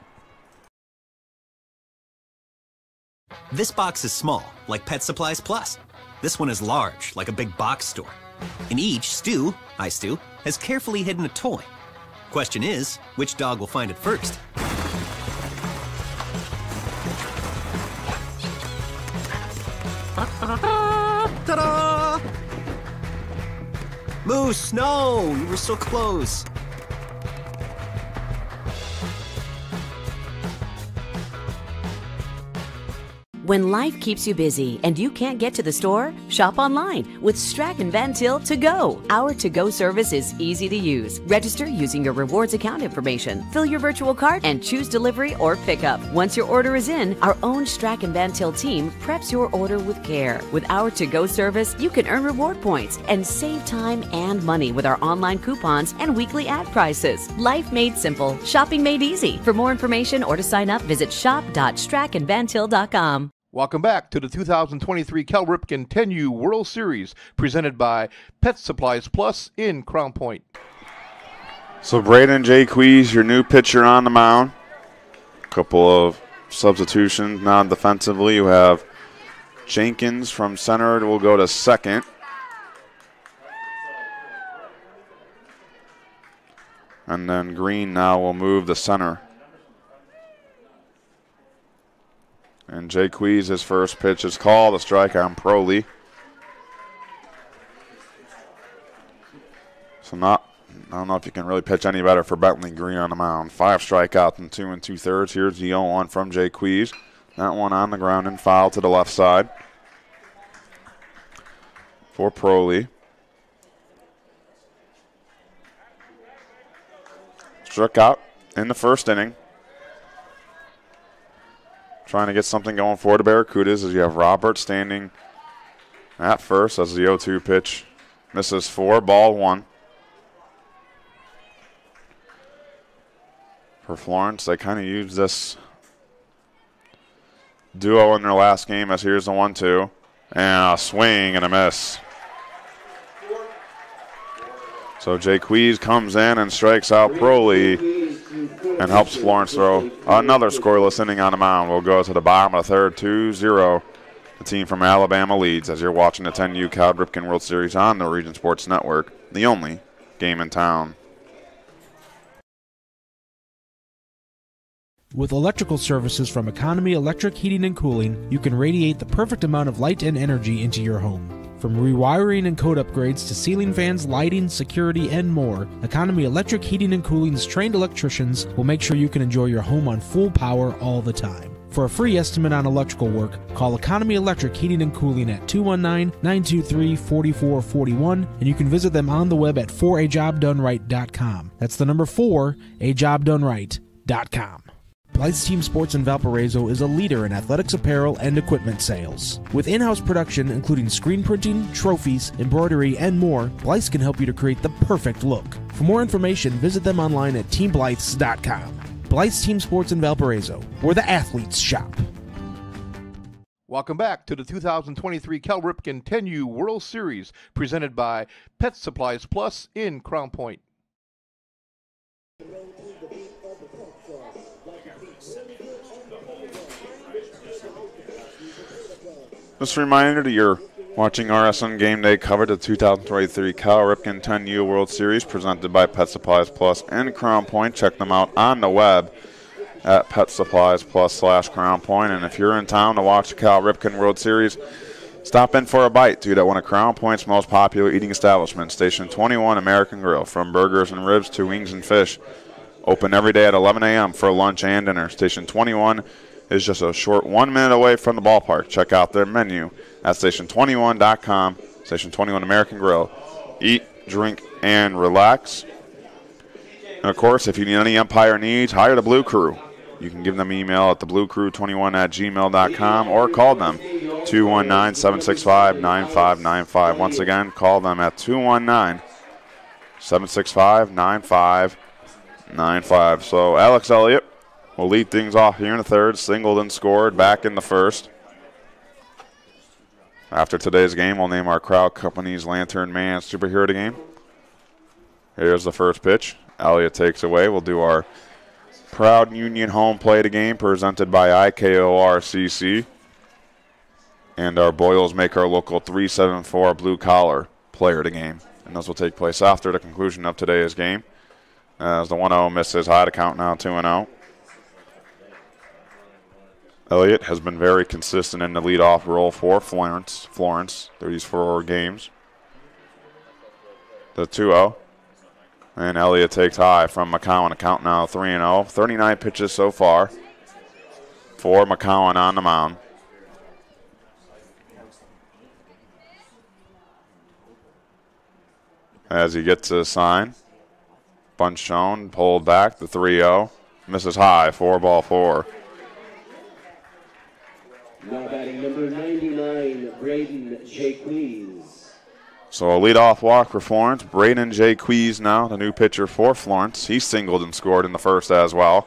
Speaker 4: This box is small, like Pet Supplies Plus. This one is large, like a big box store. In each, Stu, has carefully hidden a toy. Question is, which dog will find it first? Ta-da! Moose, no! You were so close.
Speaker 5: When life keeps you busy and you can't get to the store, shop online with Strachan Van Til To Go. Our to-go service is easy to use. Register using your rewards account information, fill your virtual cart, and choose delivery or pickup. Once your order is in, our own Strachan Van Til team preps your order with care. With our to-go service, you can earn reward points and save time and money with our online coupons and weekly ad prices. Life made simple, shopping made easy. For more information or to sign up, visit shop.strachanvantil.com.
Speaker 1: Welcome back to the 2023 Cal Ripken 10U World Series, presented by Pet Supplies Plus in Crown Point.
Speaker 2: So Braden Jaques, your new pitcher on the mound. A couple of substitutions now defensively. You have Jenkins from center will go to second. And then Green now will move to center. And Jaques, his first pitch is called, a strike on Proley. So I don't know if you can really pitch any better for Bentley Green on the mound. 5 strikeouts in 2 2/3. Here's the 0-1 from Jaques. That one on the ground and foul to the left side for Proley. Struck out in the first inning. Trying to get something going for the Barracudas as you have Robert standing at first as the 0-2 pitch misses 4, ball 1. For Florence, they kind of used this duo in their last game as here's the 1-2. And a swing and a miss. So Jaques comes in and strikes out Proley and helps Florence throw another scoreless inning on the mound. We'll go to the bottom of the third, 2-0. The team from Alabama leads as you're watching the 10U Cal Ripken World Series on the Region Sports Network, the only game in town.
Speaker 8: With electrical services from Economy Electric Heating and Cooling, you can radiate the perfect amount of light and energy into your home. From rewiring and code upgrades to ceiling fans, lighting, security, and more, Economy Electric Heating and Cooling's trained electricians will make sure you can enjoy your home on full power all the time. For a free estimate on electrical work, call Economy Electric Heating and Cooling at 219-923-4441, and you can visit them on the web at forajobdoneright.com. That's the number 4ajobdoneright.com. Blythe's Team Sports in Valparaiso is a leader in athletics apparel and equipment sales. With in-house production including screen printing, trophies, embroidery, and more, Blythe's can help you to create the perfect look. For more information, visit them online at teamblythes.com. Blythe's Team Sports in Valparaiso, where the athletes shop.
Speaker 1: Welcome back to the 2023 Cal Ripken 10U World Series, presented by Pet Supplies Plus in Crown Point.
Speaker 2: Just a reminder that you're watching RSN Game Day coverage of the 2023 Cal Ripken 10U World Series presented by Pet Supplies Plus and Crown Point. Check them out on the web at Pet Supplies Plus/Crown Point. And if you're in town to watch the Cal Ripken World Series, stop in for a bite, dude, at one of Crown Point's most popular eating establishments, Station 21 American Grill. From burgers and ribs to wings and fish. Open every day at 11 a.m. for lunch and dinner. Station 21 is just a short 1 minute away from the ballpark. Check out their menu at station21.com. Station 21 American Grill. Eat, drink, and relax. And of course, if you need any Empire needs, hire the Blue Crew. You can give them an email at thebluecrew21@gmail.com or call them 219-765-9595. Once again, call them at 219-765-9595. So Alex Elliott will lead things off here in the third. Singled and scored back in the first. After today's game, we'll name our Crowd Company's Lantern Man Superhero of the game. Here's the first pitch. Elliott takes away. We'll do our Proud Union Home Play of the game presented by IKORCC. And our Boilermaker local 374 blue collar player of the game. And this will take place after the conclusion of today's game. As the 1-0 misses high to count now 2-0. Elliott has been very consistent in the leadoff role for Florence through these 4 games. The 2-0. And Elliott takes high from McCowan to count now 3-0. 39 pitches so far for McCowan on the mound. As he gets a sign. Bunch shown, pulled back, the 3-0. Misses high, 4-4.
Speaker 3: Now batting number 99, Braden Jaques.
Speaker 2: So a leadoff walk for Florence. Braden Jaques now, the new pitcher for Florence. He singled and scored in the first as well.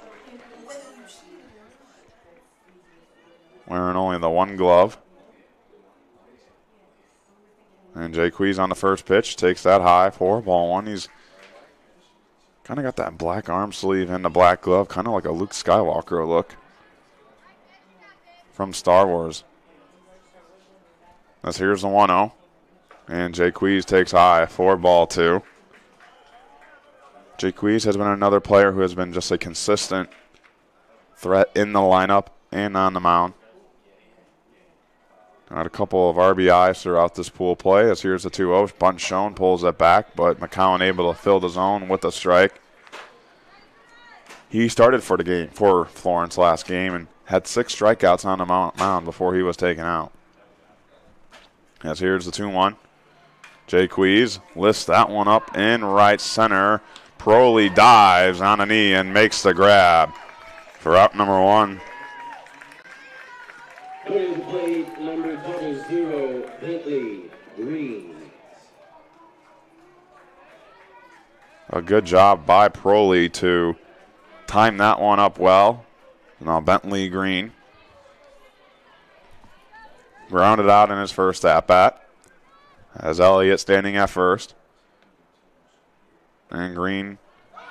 Speaker 2: Wearing only the 1 glove. And Jaques on the first pitch, takes that high, 4-1. He's kind of got that black arm sleeve and the black glove, kind of like a Luke Skywalker look from Star Wars. As here's the 1-0. And Jaques takes high, 4-2. Jaques has been another player who has been just a consistent threat in the lineup and on the mound. Got a couple of RBIs throughout this pool play. As here's the 2-0. Bunt shown, pulls it back, but McCowan able to fill the zone with a strike. He started for the game for Florence last game and had 6 strikeouts on the mound before he was taken out. As here's the 2-1. Jaques lifts that one up in right center. Proley dives on a knee and makes the grab for out number 1.
Speaker 3: Going to play number 00, Bentley Green.
Speaker 2: A good job by Proley to time that one up well. Now Bentley Green grounded out in his first at-bat. As Elliott standing at first. And Green,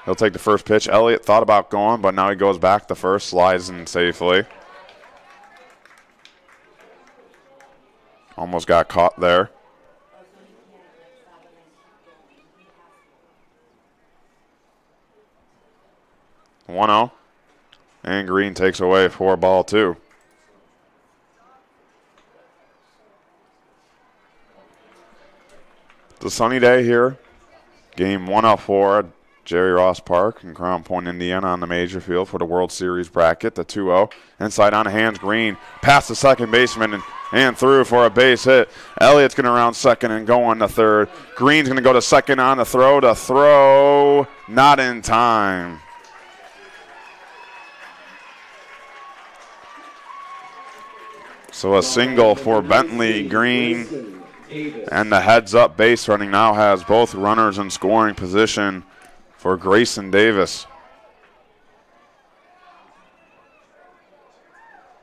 Speaker 2: he'll take the first pitch. Elliott thought about going, but now he goes back to first, slides in safely. Almost got caught there. The 1-0. And Green takes away 4-2. It's a sunny day here. Game 104 at Jerry Ross Park in Crown Point, Indiana on the major field for the World Series bracket. The 2-0. Inside on the hands, Green past the second baseman and through for a base hit. Elliott's going to round second and go on to third. Green's going to go to second on the throw. To throw, not in time. So a single for Bentley Green. And the heads-up base running now has both runners in scoring position for Grayson Davis.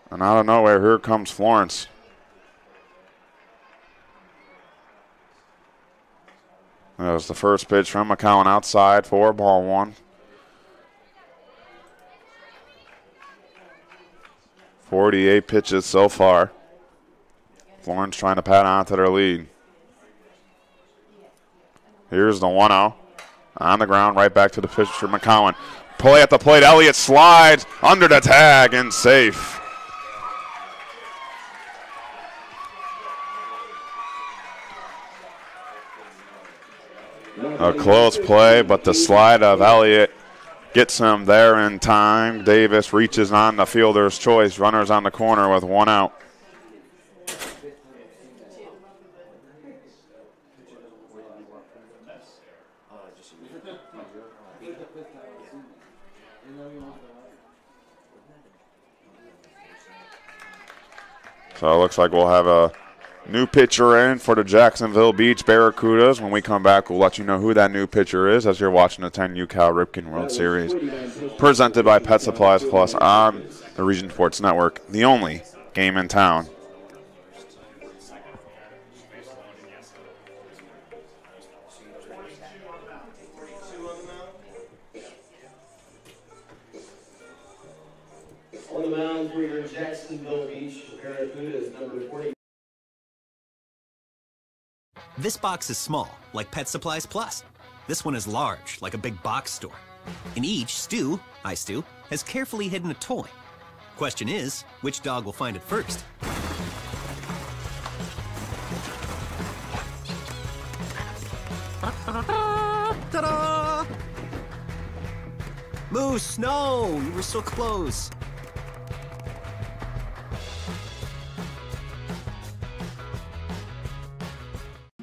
Speaker 2: And out of nowhere, here comes Florence. That was the first pitch from McCowan outside, 4-1. 48 pitches so far. Florence trying to pat on to their lead. Here's the 1-0. On the ground, right back to the pitch for McCowan. Play at the plate. Elliott slides under the tag and safe. A close play, but the slide of Elliott gets him there in time. Davis reaches on the fielder's choice. Runners on the corner with 1 out. So it looks like we'll have a new pitcher in for the Jacksonville Beach Barracudas. When we come back, we'll let you know who that new pitcher is as you're watching the 10U Cal Ripken World Series. Presented by Pet Supplies Plus on the Region Sports Network, the only game in town.
Speaker 3: On the mound for your Jacksonville Beach Barracudas, number 40.
Speaker 4: This box is small, like Pet Supplies Plus. This one is large, like a big box store. In each, Stu, hi Stu, has carefully hidden a toy. Question is, which dog will find it first? Ta-da! Moose, no! You were so close.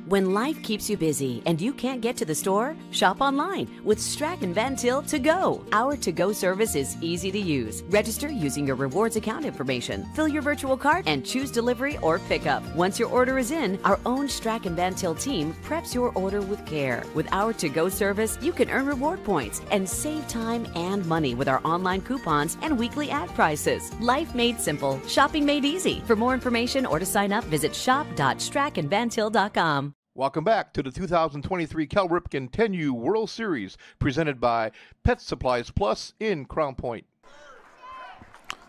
Speaker 5: When life keeps you busy and you can't get to the store, shop online with Strachan Van Til To Go. Our to-go service is easy to use. Register using your rewards account information, fill your virtual cart, and choose delivery or pickup. Once your order is in, our own Strachan Van Til team preps your order with care. With our to-go service, you can earn reward points and save time and money with our online coupons and weekly ad prices. Life made simple, shopping made easy. For more information or to sign up, visit shop.strachanvantil.com.
Speaker 1: Welcome back to the 2023 Cal Ripken 10U World Series, presented by Pet Supplies Plus in Crown Point.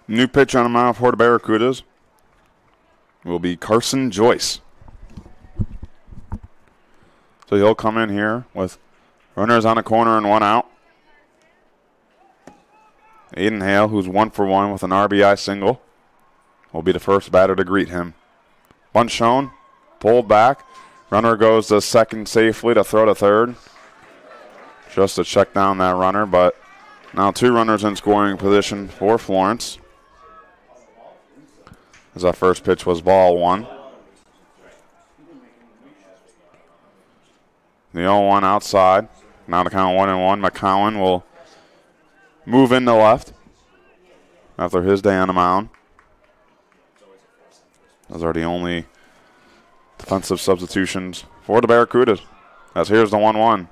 Speaker 2: New pitch on the mound for the Barracudas will be Carson Joyce. So he'll come in here with runners on the corner and one out. Aiden Hale, who's 1 for 1 with an RBI single, will be the first batter to greet him. Bunt shown, pulled back. Runner goes to second safely to throw to third. Just to check down that runner, but now 2 runners in scoring position for Florence. As that first pitch was ball 1. The 0-1 outside. Now the count 1-1. McCowan will move into left after his day on the mound. Those are the only defensive substitutions for the Barracudas. As here's the 1-1.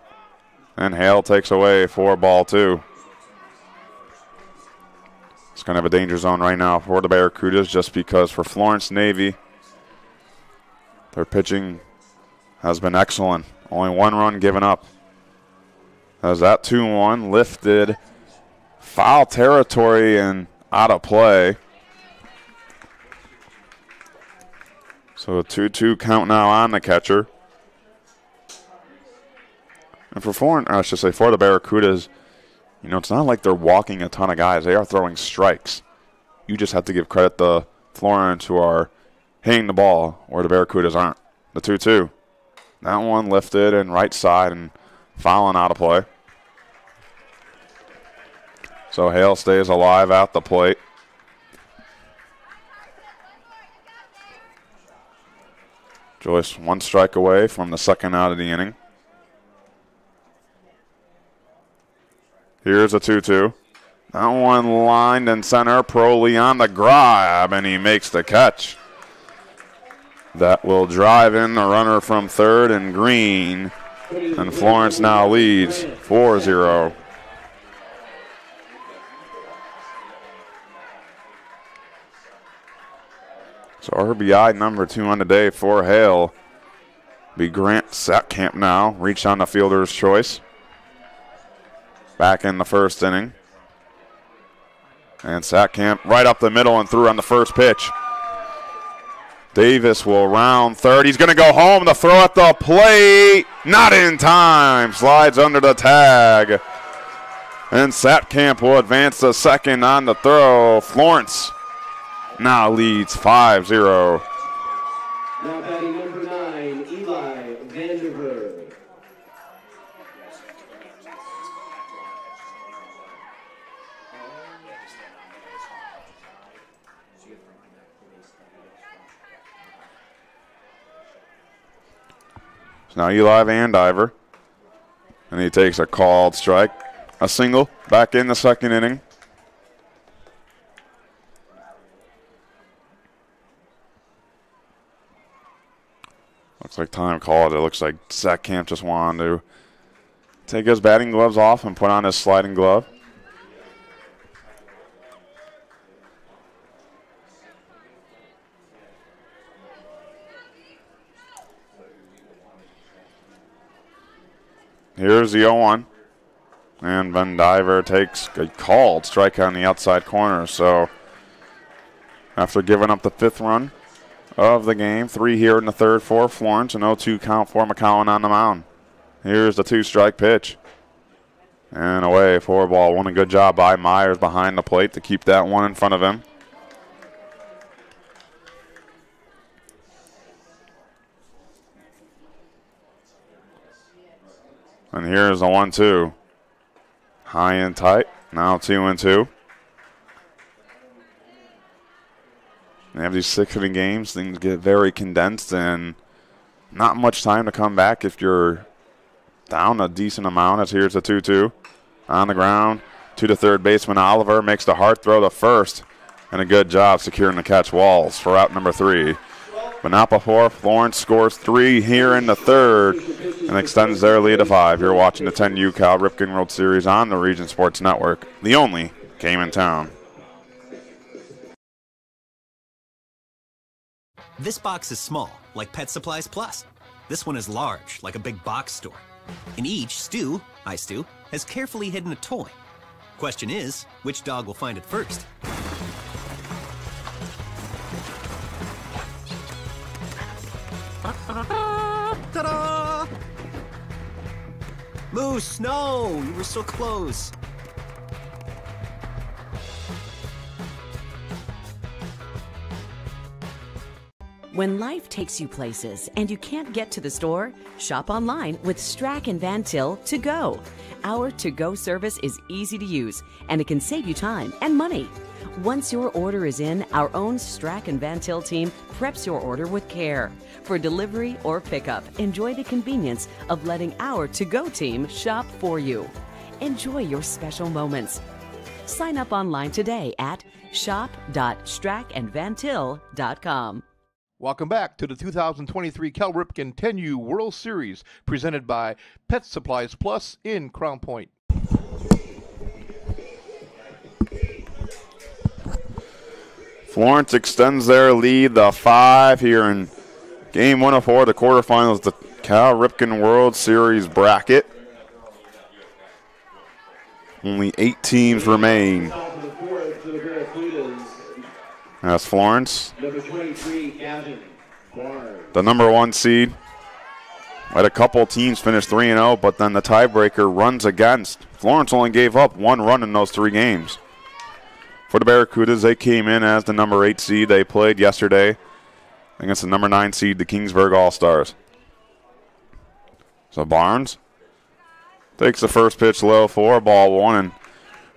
Speaker 2: And Hale takes away for ball 2. It's kind of a danger zone right now for the Barracudas just because for Florence Navy, their pitching has been excellent. Only 1 run given up. As that 2-1 lifted, foul territory and out of play. So a 2-2 count now on the catcher. And for for the Barracudas, you know, it's not like they're walking a ton of guys. They are throwing strikes. You just have to give credit to Florence who are hitting the ball where the Barracudas aren't. The 2-2. That one lifted and right side and fouling out of play. So Hale stays alive at the plate. Joyce 1 strike away from the second out of the inning. Here's a 2-2. That one lined in center. Proley on the grab, and he makes the catch. That will drive in the runner from third and Green. And Florence now leads 4-0. So RBI number 2 on the day for Hale. Be Grant Satkamp now. Reach on the fielder's choice. Back in the first inning. And Satkamp right up the middle and through on the first pitch. Davis will round third. He's going to go home. The throw at the plate. Not in time. Slides under the tag. And Satkamp will advance to second on the throw. Florence now leads 5-0.
Speaker 3: Now batting number 9, Eli Vanderberg.
Speaker 2: So now Eli Vandiver. And he takes a called strike. A single back in the second inning. Looks like time called. It looks like Satkamp just wanted to take his batting gloves off and put on his sliding glove. Here's the 0-1. And Vandiver takes a called strike on the outside corner. So after giving up the 5th run, of the game. 3 here in the third for Florence. An 0-2 count for McCowan on the mound. Here's the 2-strike pitch. And away for ball one. A good job by Myers behind the plate to keep that one in front of him. And here's the 1-2. High and tight. Now 2-2. They have these 6-inning games. Things get very condensed and not much time to come back if you're down a decent amount. As here's the 2-2. On the ground to the third baseman. Oliver makes the hard throw to first. And a good job securing the catch. Walls for out number 3. But not before Florence scores 3 here in the third and extends their lead to 5. You're watching the 10U Cal Ripken World Series on the Region Sports Network, the only game in town.
Speaker 4: This box is small, like Pet Supplies Plus. This one is large, like a big box store. In each, Stu, has carefully hidden a toy. Question is, which dog will find it first? Ta-da! Moose, no! You were so close.
Speaker 5: When life takes you places and you can't get to the store, shop online with Strack and Van Til To Go. Our to-go service is easy to use and it can save you time and money. Once your order is in, our own Strack and Van Til team preps your order with care. For delivery or pickup, enjoy the convenience of letting our to-go team shop for you. Enjoy your special moments. Sign up online today at shop.strackandvantil.com.
Speaker 1: Welcome back to the 2023 Cal Ripken 10U World Series presented by Pet Supplies Plus in Crown Point.
Speaker 2: Florence extends their lead to 5 here in game 1 of 4, the quarterfinals, the Cal Ripken World Series bracket. Only 8 teams remain. That's Florence,
Speaker 3: Number 23, Gavin Barnes.
Speaker 2: the number 1 seed. Had a couple teams finish 3-0, but then the tiebreaker runs against. Florence only gave up 1 run in those 3 games. For the Barracudas, they came in as the number 8 seed. They played yesterday against the number 9 seed, the Kingsburg All-Stars. So Barnes takes the first pitch low for ball 1. And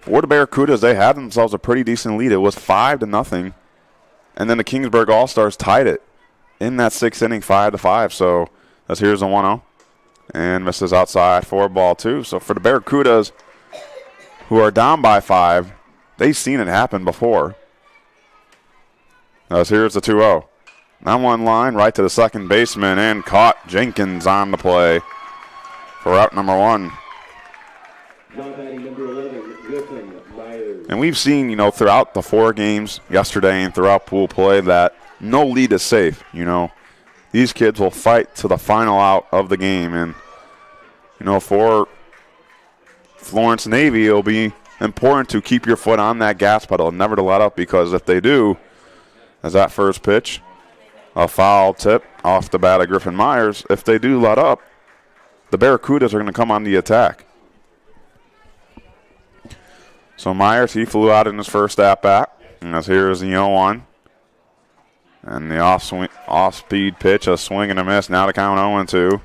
Speaker 2: for the Barracudas, they had themselves a pretty decent lead. It was 5-0. And then the Kingsburg All-Stars tied it in that 6th inning, 5-5. So that's here's the 1-0. And misses outside for ball 2. So for the Barracudas, who are down by 5, they've seen it happen before. As here's the 2-0. That one line right to the second baseman and caught. Jenkins on the play for out number 1.
Speaker 3: Number 11, Griffin Myers.
Speaker 2: And we've seen, throughout the 4 games yesterday and throughout pool play that no lead is safe. These kids will fight to the final out of the game. And, for Florence Navy, it'll be important to keep your foot on that gas pedal and never to let up, because if they do, as that first pitch, a foul tip off the bat of Griffin Myers, if they do let up, the Barracudas are going to come on the attack. So Myers, he flew out in his first at-bat. And as here's the 0-1. And the off-speed pitch, a swing and a miss. Now to count 0-2.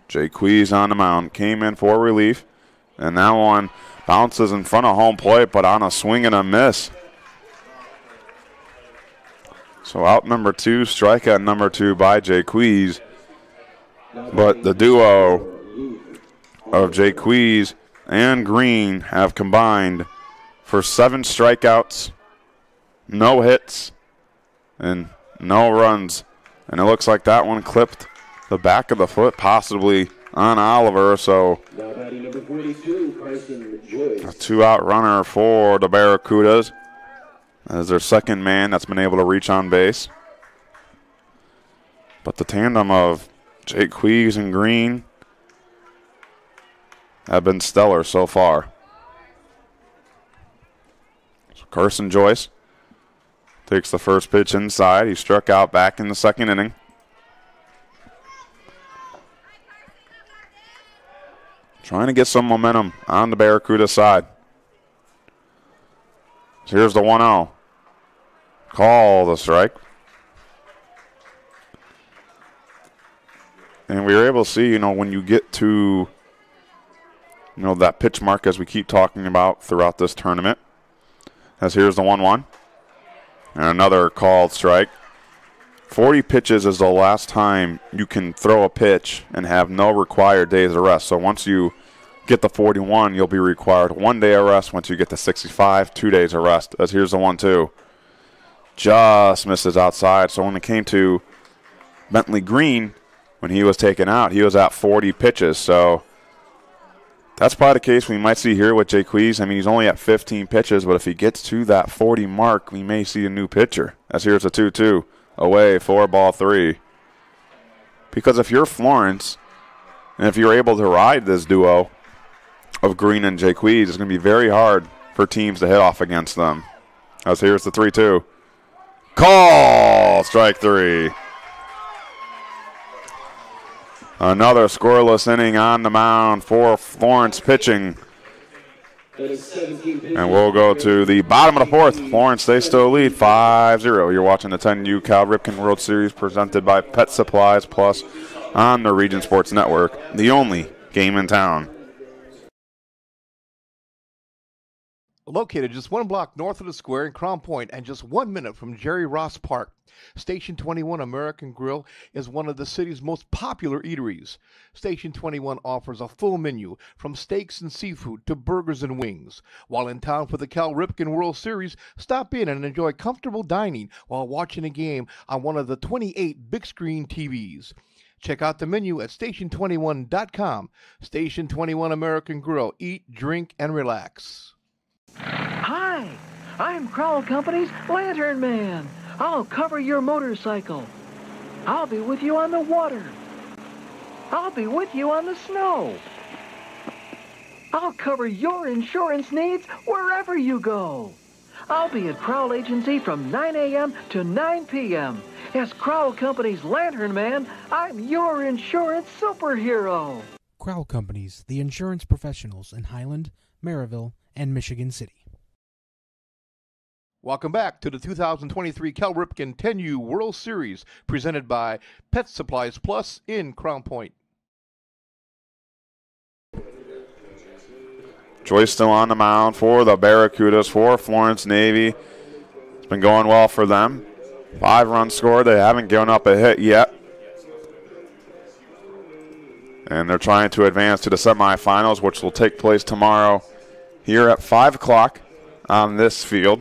Speaker 2: Jaques on the mound. Came in for relief. And that one bounces in front of home plate, but on a swing and a miss. So out number 2, strikeout number 2 by Jaques. But the duo of Jaques and Green have combined for 7 strikeouts, no hits, and no runs. And it looks like that one clipped the back of the foot, possibly on Oliver. So
Speaker 3: Number 42, Carson Joyce.
Speaker 2: a 2-out runner for the Barracudas as their second man that's been able to reach on base. But the tandem of Jaques and Green have been stellar so far. Carson Joyce takes the first pitch inside. He struck out back in the second inning. Trying to get some momentum on the Barracuda side. So here's the 1-0. Call the strike. And we were able to see, when you get to, that pitch mark as we keep talking about throughout this tournament. As here's the 1-1. And another called strike. 40 pitches is the last time you can throw a pitch and have no required days of rest. So once you get the 41, you'll be required 1 day of rest. Once you get to 65, 2 days of rest. As here's the 1-2. Just misses outside. So when it came to Bentley Green, when he was taken out, he was at 40 pitches. So that's probably the case we might see here with Jaquez. I mean, he's only at 15 pitches, but if he gets to that 40 mark, we may see a new pitcher. As here's a 2-2. Away, 4-3. Because if you're Florence, and if you're able to ride this duo of Green and Jaquez, it's going to be very hard for teams to hit off against them. As here's the 3-2. Call! Strike 3. Another scoreless inning on the mound for Florence pitching. And we'll go to the bottom of the fourth. Florence, they still lead 5-0. You're watching the 10U Cal Ripken World Series presented by Pet Supplies Plus on the Region Sports Network, the only game in town.
Speaker 1: Located just one block north of the square in Crown Point and just 1 minute from Jerry Ross Park, Station 21 American Grill is one of the city's most popular eateries. Station 21 offers a full menu from steaks and seafood to burgers and wings. While in town for the Cal Ripken World Series, stop in and enjoy comfortable dining while watching a game on one of the 28 big screen TVs. Check out the menu at station21.com. Station 21 American Grill. Eat, drink, and relax.
Speaker 7: Hi, I'm Crowell Company's Lantern Man. I'll cover your motorcycle. I'll be with you on the water. I'll be with you on the snow. I'll cover your insurance needs wherever you go. I'll be at Crowell Agency from 9 a.m. to 9 p.m. As Crowell Company's Lantern Man, I'm your insurance superhero.
Speaker 8: Crowell Companies, the insurance professionals in Highland, Maryville, and Michigan City.
Speaker 1: Welcome back to the 2023 Cal Ripken 10U World Series presented by Pet Supplies Plus in Crown Point.
Speaker 2: Joyce still on the mound for the Barracudas, for Florence Navy. It's been going well for them. 5 runs scored. They haven't given up a hit yet. And they're trying to advance to the semifinals, which will take place tomorrow here at 5 o'clock on this field.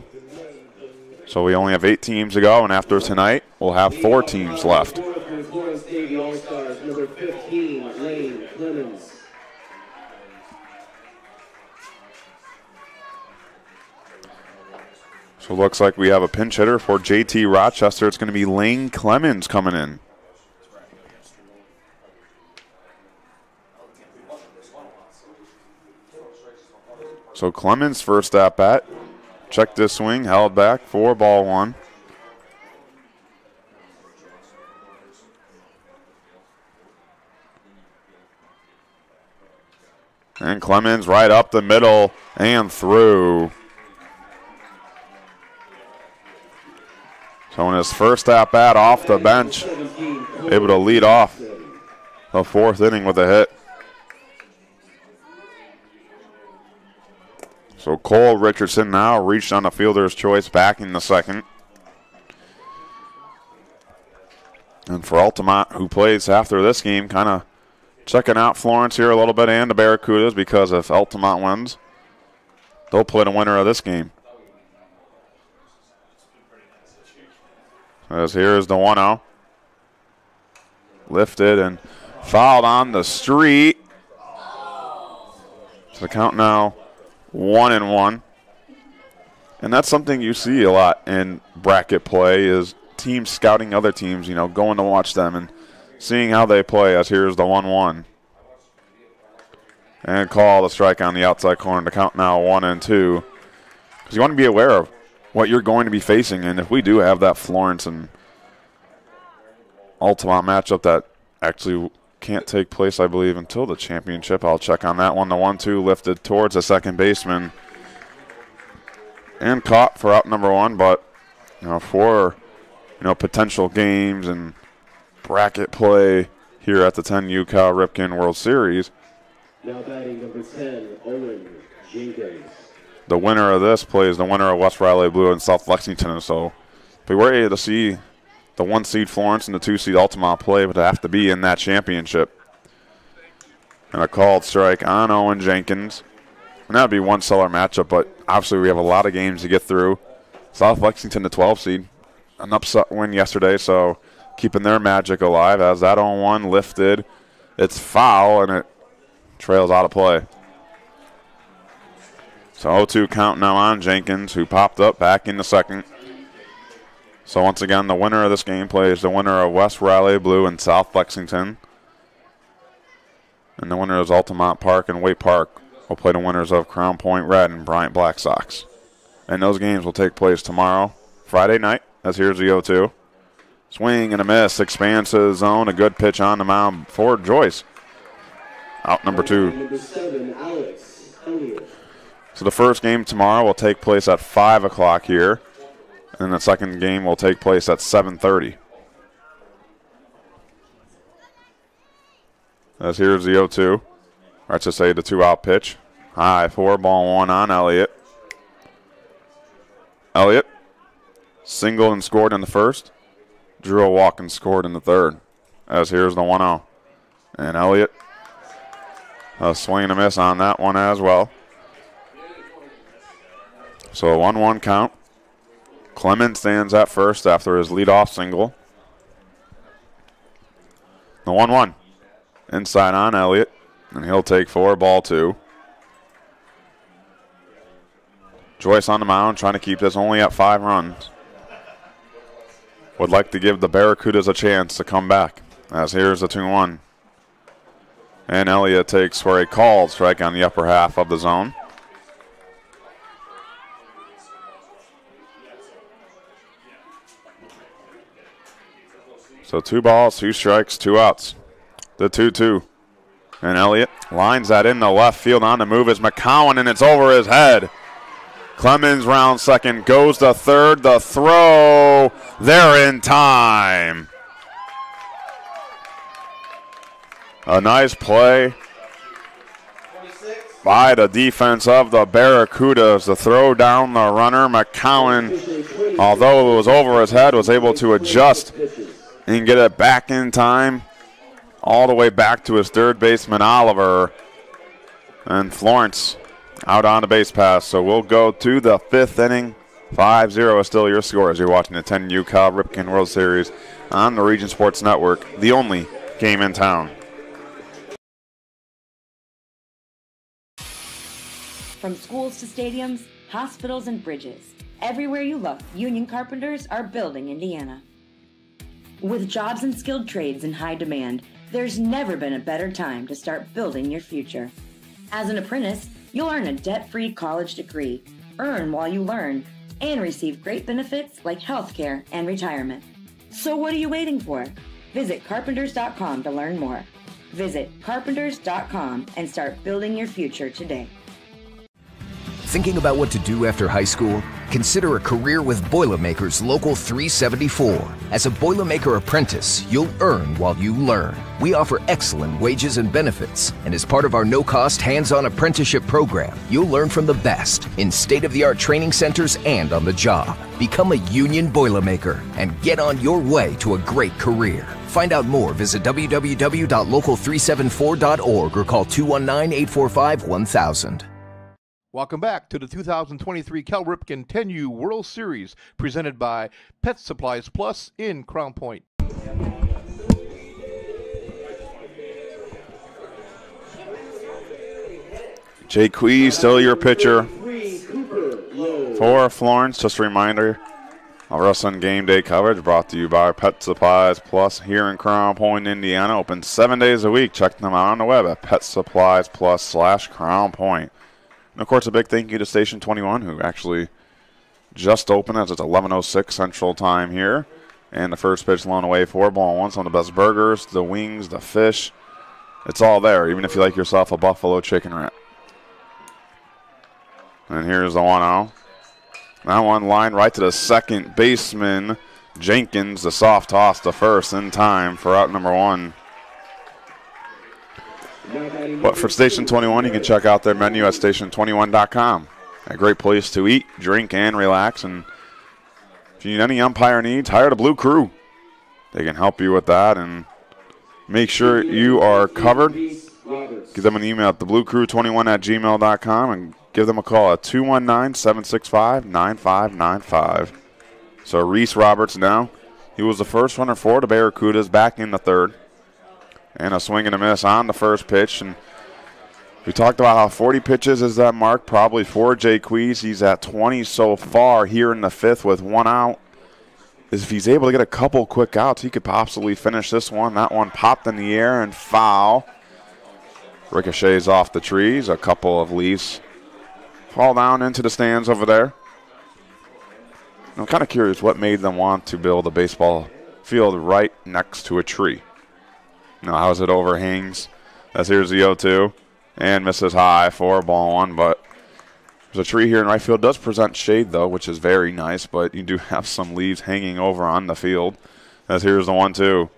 Speaker 2: So we only have 8 teams to go, and after tonight, we'll have 4 teams left.
Speaker 3: Florence Navy All-Stars, number 15, Lane Clemens.
Speaker 2: So it looks like we have a pinch hitter for JT Rochester. It's going to be Lane Clemens coming in. So Clemens first at bat. Check this swing, held back for ball 1. And Clemens right up the middle and through. So in his first at bat off the bench, able to lead off the 4th inning with a hit. So Cole Richardson now reached on the fielder's choice back in the 2nd. And for Altamont, who plays after this game, kind of checking out Florence here a little bit and the Barracudas, because if Altamont wins, they'll play the winner of this game. As here's the 1-0. Lifted and fouled on the street. So the count now 1-1. And that's something you see a lot in bracket play, is teams scouting other teams, going to watch them and seeing how they play. As here's the 1-1. And call the strike on the outside corner. The count now 1-2. Because you want to be aware of what you're going to be facing. And if we do have that Florence and Altamont matchup that actually can't take place, I believe, until the championship. I'll check on that one. The 1-2 lifted towards the second baseman and caught for out number one. But for potential games and bracket play here at the 10U Cal Ripken World Series.
Speaker 3: Now batting number 10, Owen Jenkins.
Speaker 2: The winner of this plays the winner of West Riley Blue and South Lexington. So if we were able to see the 1 seed Florence and the 2 seed Altamont play, would have to be in that championship. And a called strike on Owen Jenkins. And that would be one stellar matchup, but obviously we have a lot of games to get through. South Lexington, the 12 seed, an upset win yesterday, so keeping their magic alive as that 0-1 lifted. It's foul, and it trails out of play. So 0-2 count now on Jenkins, who popped up back in the second. So once again, the winner of this game plays the winner of West Raleigh Blue and South Lexington. And the winner is Altamont Park and Waite Park will play the winners of Crown Point Red and Bryant Black Sox. And those games will take place tomorrow, Friday night, as here's the 0-2. Swing and a miss, expands his zone, a good pitch on the mound for Joyce. Out number 2.
Speaker 3: Number 7, Alex Elliott.
Speaker 2: So the first game tomorrow will take place at 5 o'clock here. And the second game will take place at 7:30. As here's the 0-2. Or to say the 2-out pitch. High 4-1 on Elliott. Elliott singled and scored in the first. Drew a walk and scored in the third. As here's the 1-0. And Elliott, a swing and a miss on that one as well. So a 1-1 count. Clemens stands at first after his leadoff single. The 1-1. Inside on Elliott, and he'll take 4, ball 2. Joyce on the mound, trying to keep this only at 5 runs. Would like to give the Barracudas a chance to come back, as here's the 2-1. And Elliott takes for a called strike on the upper half of the zone. So 2 balls, 2 strikes, 2 outs. The 2-2. And Elliott lines that in the left field. On the move is McCowan, and it's over his head. Clemens round second, goes to third. The throw, they're in time. A nice play by the defense of the Barracudas. The throw down the runner. McCowan, although it was over his head, was able to adjust and get it back in time, all the way back to his third baseman, Oliver. And Florence out on the base pass. So we'll go to the 5th inning. 5-0 is still your score as you're watching the 10U Cal Ripken World Series on the Region Sports Network, the only game in town.
Speaker 9: From schools to stadiums, hospitals and bridges, everywhere you look, union carpenters are building Indiana. With jobs and skilled trades in high demand, there's never been a better time to start building your future. As an apprentice, you'll earn a debt-free college degree, earn while you learn, and receive great benefits like healthcare and retirement. So what are you waiting for? Visit carpenters.com to learn more. Visit carpenters.com and start building your future today.
Speaker 10: Thinking about what to do after high school? Consider a career with Boilermakers Local 374. As a Boilermaker apprentice, you'll earn while you learn. We offer excellent wages and benefits, and as part of our no-cost hands-on apprenticeship program, you'll learn from the best in state-of-the-art training centers and on the job. Become a union Boilermaker and get on your way to a great career. Find out more, visit www.local374.org or call 219-845-1000.
Speaker 1: Welcome back to the 2023 Cal Ripken 10U World Series, presented by Pet Supplies Plus in Crown Point.
Speaker 2: Jake Quee, still your pitcher for Florence. Just a reminder, our Wrestling Game Day coverage brought to you by Pet Supplies Plus here in Crown Point, Indiana. Open 7 days a week. Check them out on the web at PetSuppliesPlus/Crown Point. And, of course, a big thank you to Station 21, who actually just open as it's 11:06 Central Time here. And the first pitch blown away, 4-1. Some of the best burgers, the wings, the fish. It's all there, even if you like yourself a buffalo chicken wrap. And here's the 1-0. That one lined right to the second baseman, Jenkins. The soft toss to first in time for out number 1. But for Station 21, you can check out their menu at station21.com. A great place to eat, drink, and relax. And if you need any umpire needs, hire the Blue Crew. They can help you with that and make sure you are covered. Give them an email at thebluecrew21@gmail.com and give them a call at 219-765-9595. So Reese Roberts now. He was the first runner for the Barracudas back in the third. And a swing and a miss on the first pitch. And we talked about how 40 pitches is that mark probably for Jaques. He's at 20 so far here in the fifth with 1 out. If he's able to get a couple quick outs, he could possibly finish this one. That one popped in the air and foul. Ricochets off the trees. A couple of leaves fall down into the stands over there. I'm kind of curious what made them want to build a baseball field right next to a tree. Now, how's it overhangs? As here's the 0-2. And misses high, 4-1. But there's a tree here in right field. Does present shade, though, which is very nice. But you do have some leaves hanging over on the field. As here's the 1-2.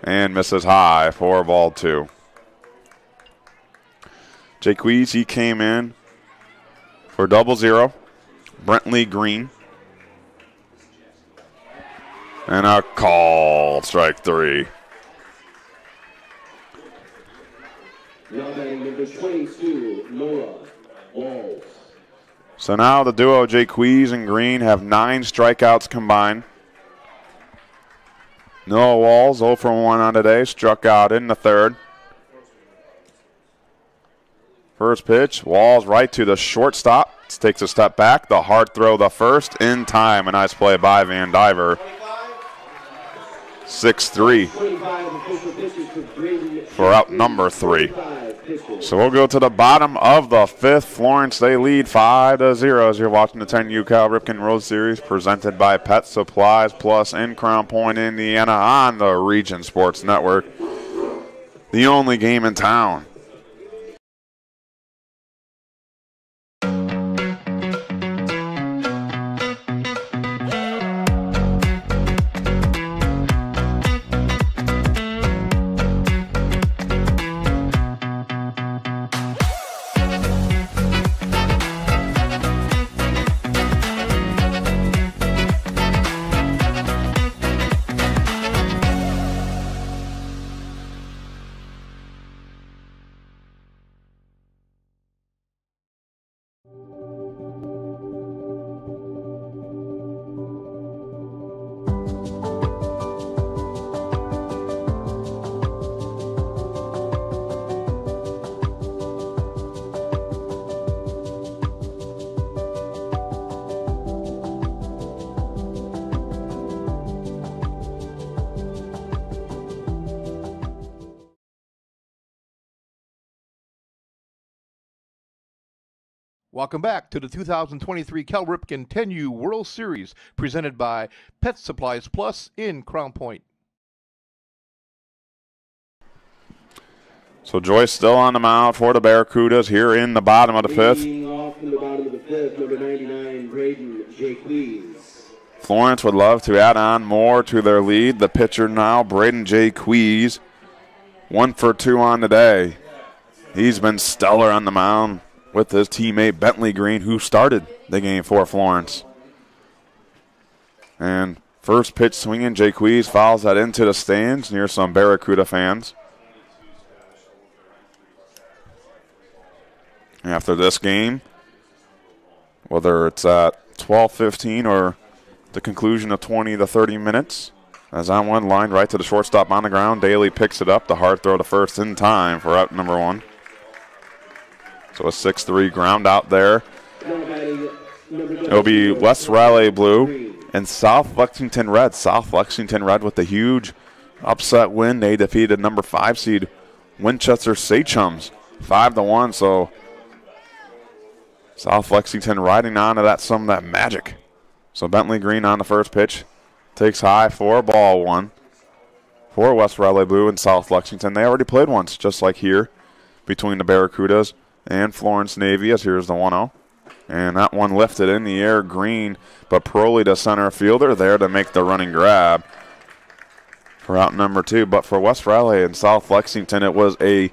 Speaker 2: And misses high, 4-2. Jaques, he came in for 0-0. Brentley Green. And a call, strike 3.
Speaker 3: Now batting number 22, Noah Walls.
Speaker 2: So now the duo Jaques and Green have 9 strikeouts combined. Noah Walls 0 for 1 on today, struck out in the third. First pitch, Walls right to the shortstop. Takes a step back, the hard throw the first in time. A nice play by Van Diver. 6-3 for out number 3. So we'll go to the bottom of the fifth. Florence, they lead 5-0 as you're watching the 10U Cal Ripken Road Series presented by Pet Supplies Plus in Crown Point, Indiana on the Region Sports Network. The only game in town.
Speaker 1: Welcome back to the 2023 Cal Ripken 10U World Series presented by Pet Supplies Plus in Crown Point.
Speaker 2: So Joyce still on the mound for the Barracudas here in the bottom of the fifth.
Speaker 3: Leading off in the bottom of the fifth, number 99, Braden Jaques.
Speaker 2: Florence would love to add on more to their lead. The pitcher now, Braden Jaques, 1 for 2 on the day. He's been stellar on the mound with his teammate Bentley Green, who started the game for Florence. And first pitch swinging, Jaques fouls that into the stands near some Barracuda fans. After this game, whether it's at 12:15 or the conclusion of 20 to 30 minutes, as on one line right to the shortstop on the ground, Daly picks it up, the hard throw to first in time for out number 1. So a 6-3 ground out there. It'll be West Raleigh Blue and South Lexington Red. South Lexington Red with the huge upset win. They defeated number 5 seed Winchester Sachums 5-1. So South Lexington riding on to some of that magic. So Bentley Green on the first pitch. Takes high for ball one for West Raleigh Blue and South Lexington. They already played once, just like here, between the Barracudas and Florence Navy, as here's the 1-0. And that one lifted in the air, Green, but Proley, the center fielder, there to make the running grab for out number 2. But for West Raleigh and South Lexington, it was a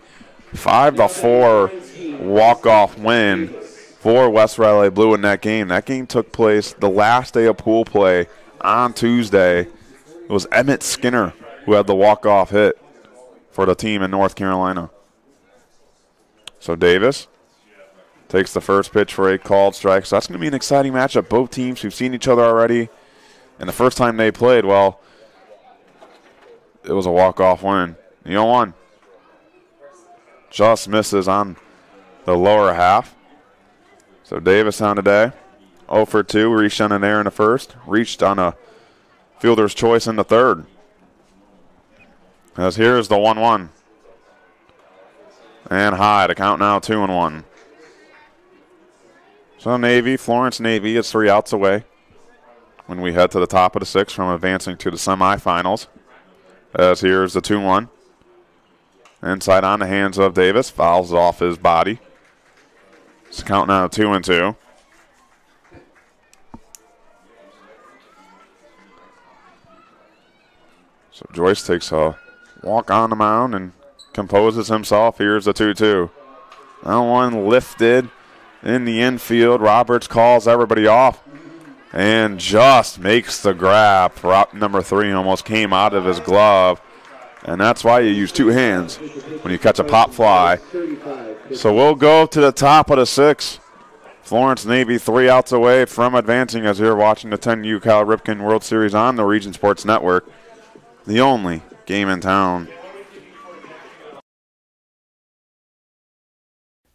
Speaker 2: 5-4 walk-off win for West Raleigh Blue in that game. That game took place the last day of pool play on Tuesday. It was Emmett Skinner who had the walk-off hit for the team in North Carolina. So Davis takes the first pitch for a called strike. So that's going to be an exciting matchup. Both teams who've seen each other already. And the first time they played, well, it was a walk-off win. 0-1. Just misses on the lower half. So Davis on today. 0 for 2. Reached on an error in the first. Reached on a fielder's choice in the third. As here's the 1-1. And high to count now 2-1. So Navy, Florence Navy is 3 outs away when we head to the top of the 6th from advancing to the semifinals. As here's the 2-1. Inside on the hands of Davis. Fouls off his body. It's count now 2-2. So Joyce takes a walk on the mound and composes himself. Here's the 2-2. That one lifted in the infield. Roberts calls everybody off and just makes the grab for out number 3. Almost came out of his glove. And that's why you use 2 hands when you catch a pop fly. So we'll go to the top of the 6th. Florence Navy 3 outs away from advancing as you're watching the 10U Cal Ripken World Series on the Region Sports Network. The only game in town.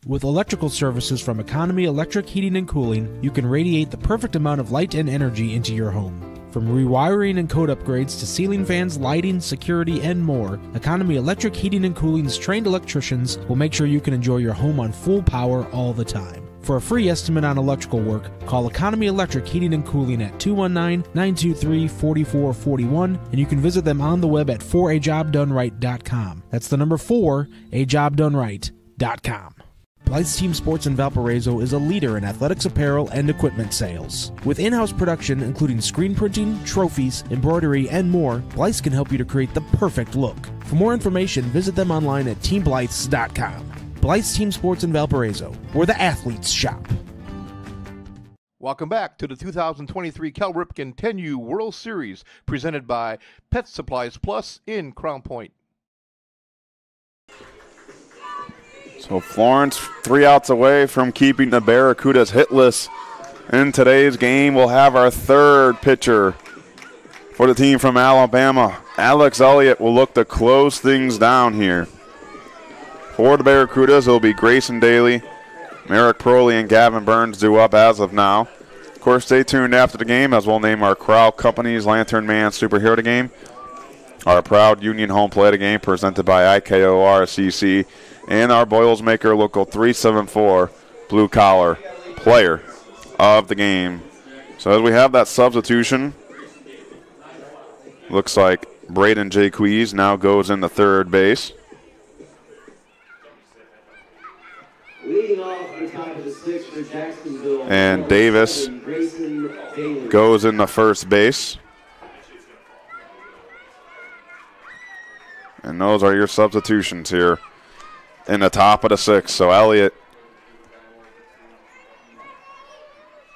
Speaker 8: With electrical services from Economy Electric Heating and Cooling, you can radiate the perfect amount of light and energy into your home. From rewiring and code upgrades to ceiling fans, lighting, security, and more, Economy Electric Heating and Cooling's trained electricians will make sure you can enjoy your home on full power all the time. For a free estimate on electrical work, call Economy Electric Heating and Cooling at 219-923-4441, and you can visit them on the web at forajobdoneright.com. That's the number 4ajobdoneright.com. Blythe's Team Sports in Valparaiso is a leader in athletics apparel and equipment sales. With in-house production including screen printing, trophies, embroidery, and more, Blythe's can help you to create the perfect look. For more information, visit them online at teamblythes.com. Blythe's Team Sports in Valparaiso, where the athletes shop.
Speaker 1: Welcome back to the 2023 Cal Ripken 10U World Series, presented by Pet Supplies Plus in Crown Point.
Speaker 2: So Florence 3 outs away from keeping the Barracudas hitless in today's game. We'll have our 3rd pitcher for the team from Alabama. Alex Elliott will look to close things down here. For the Barracudas, it'll be Grayson Daly, Merrick Proley, and Gavin Burns due up as of now. Of course, stay tuned after the game as we'll name our Crowd Companies Lantern Man Superhero game, our Proud Union Home Play game presented by IKORCC, and our Boylsmaker Local 374 Blue Collar Player of the game. So as we have that substitution, looks like Braden Jaques now goes into 3rd base.
Speaker 3: Leading off the top of the 6th for Jacksonville.
Speaker 2: And Davis goes into 1st base. And those are your substitutions here in the top of the 6th. So Elliott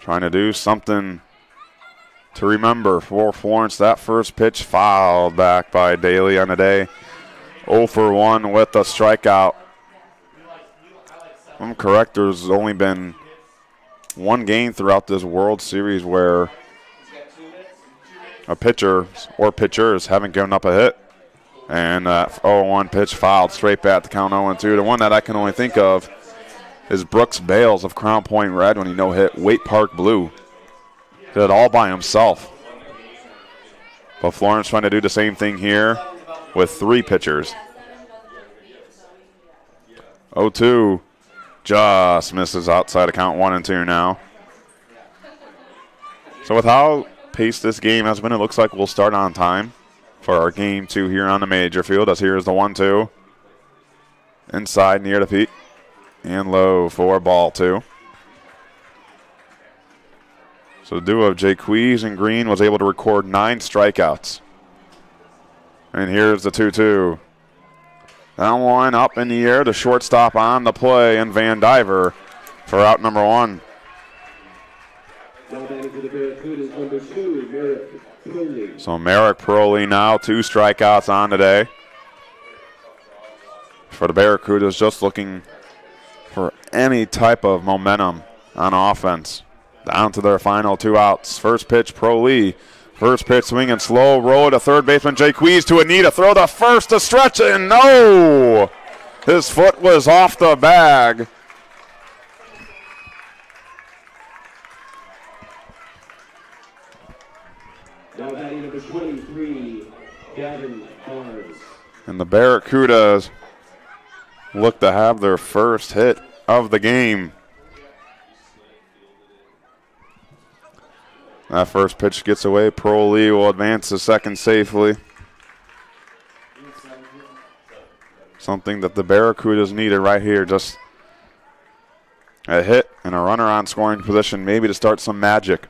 Speaker 2: trying to do something to remember for Florence. That first pitch fouled back by Daly on the day. 0 for 1 with a strikeout. If I'm correct, there's only been 1 game throughout this World Series where a pitcher or pitchers haven't given up a hit. And that 0-1 pitch fouled straight back to count 0-2. The one that I can only think of is Brooks Bales of Crown Point Red when he no-hit Waite Park Blue. Did it all by himself. But Florence trying to do the same thing here with 3 pitchers. 0-2. Just misses outside of count 1 and 2 now. So with how paced this game has been, it looks like we'll start on time for our game 2 here on the major field, as here's the 1-2. Inside near the Pete. And low for ball 2. So the duo of Jaquez and Green was able to record 9 strikeouts. And here's the 2-2. That one up in the air, the shortstop on the play, and Van Diver for out number 1.
Speaker 3: Now batting for the Barracudas, number 2, Merrick Proley.
Speaker 2: So Merrick Proley now 2 strikeouts on today. For the Barracudas, just looking for any type of momentum on offense. Down to their final 2 outs. First pitch, Proley. First pitch, swinging slow. Roll to third baseman Jaquez to Anita. Throw the first to stretch it, and no! His foot was off the bag.
Speaker 3: Now batting number 23, Gavin Barnes.
Speaker 2: And the Barracudas look to have their first hit of the game. That first pitch gets away. Proley will advance to second safely. Something that the Barracudas needed right here. Just a hit and a runner on scoring position, maybe to start some magic.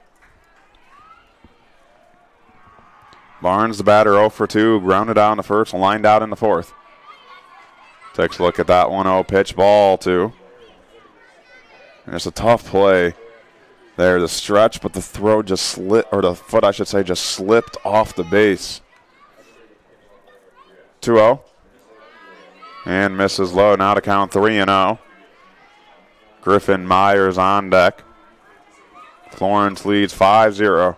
Speaker 2: Barnes, the batter, 0 for 2. Grounded out in the first, lined out in the fourth. Takes a look at that 1-0 pitch, ball 2. And it's a tough play there, the stretch, but the throw just slipped, or the foot, I should say, just slipped off the base. 2-0. And misses low. Now to count 3-0. Griffin Myers on deck. Florence leads 5-0.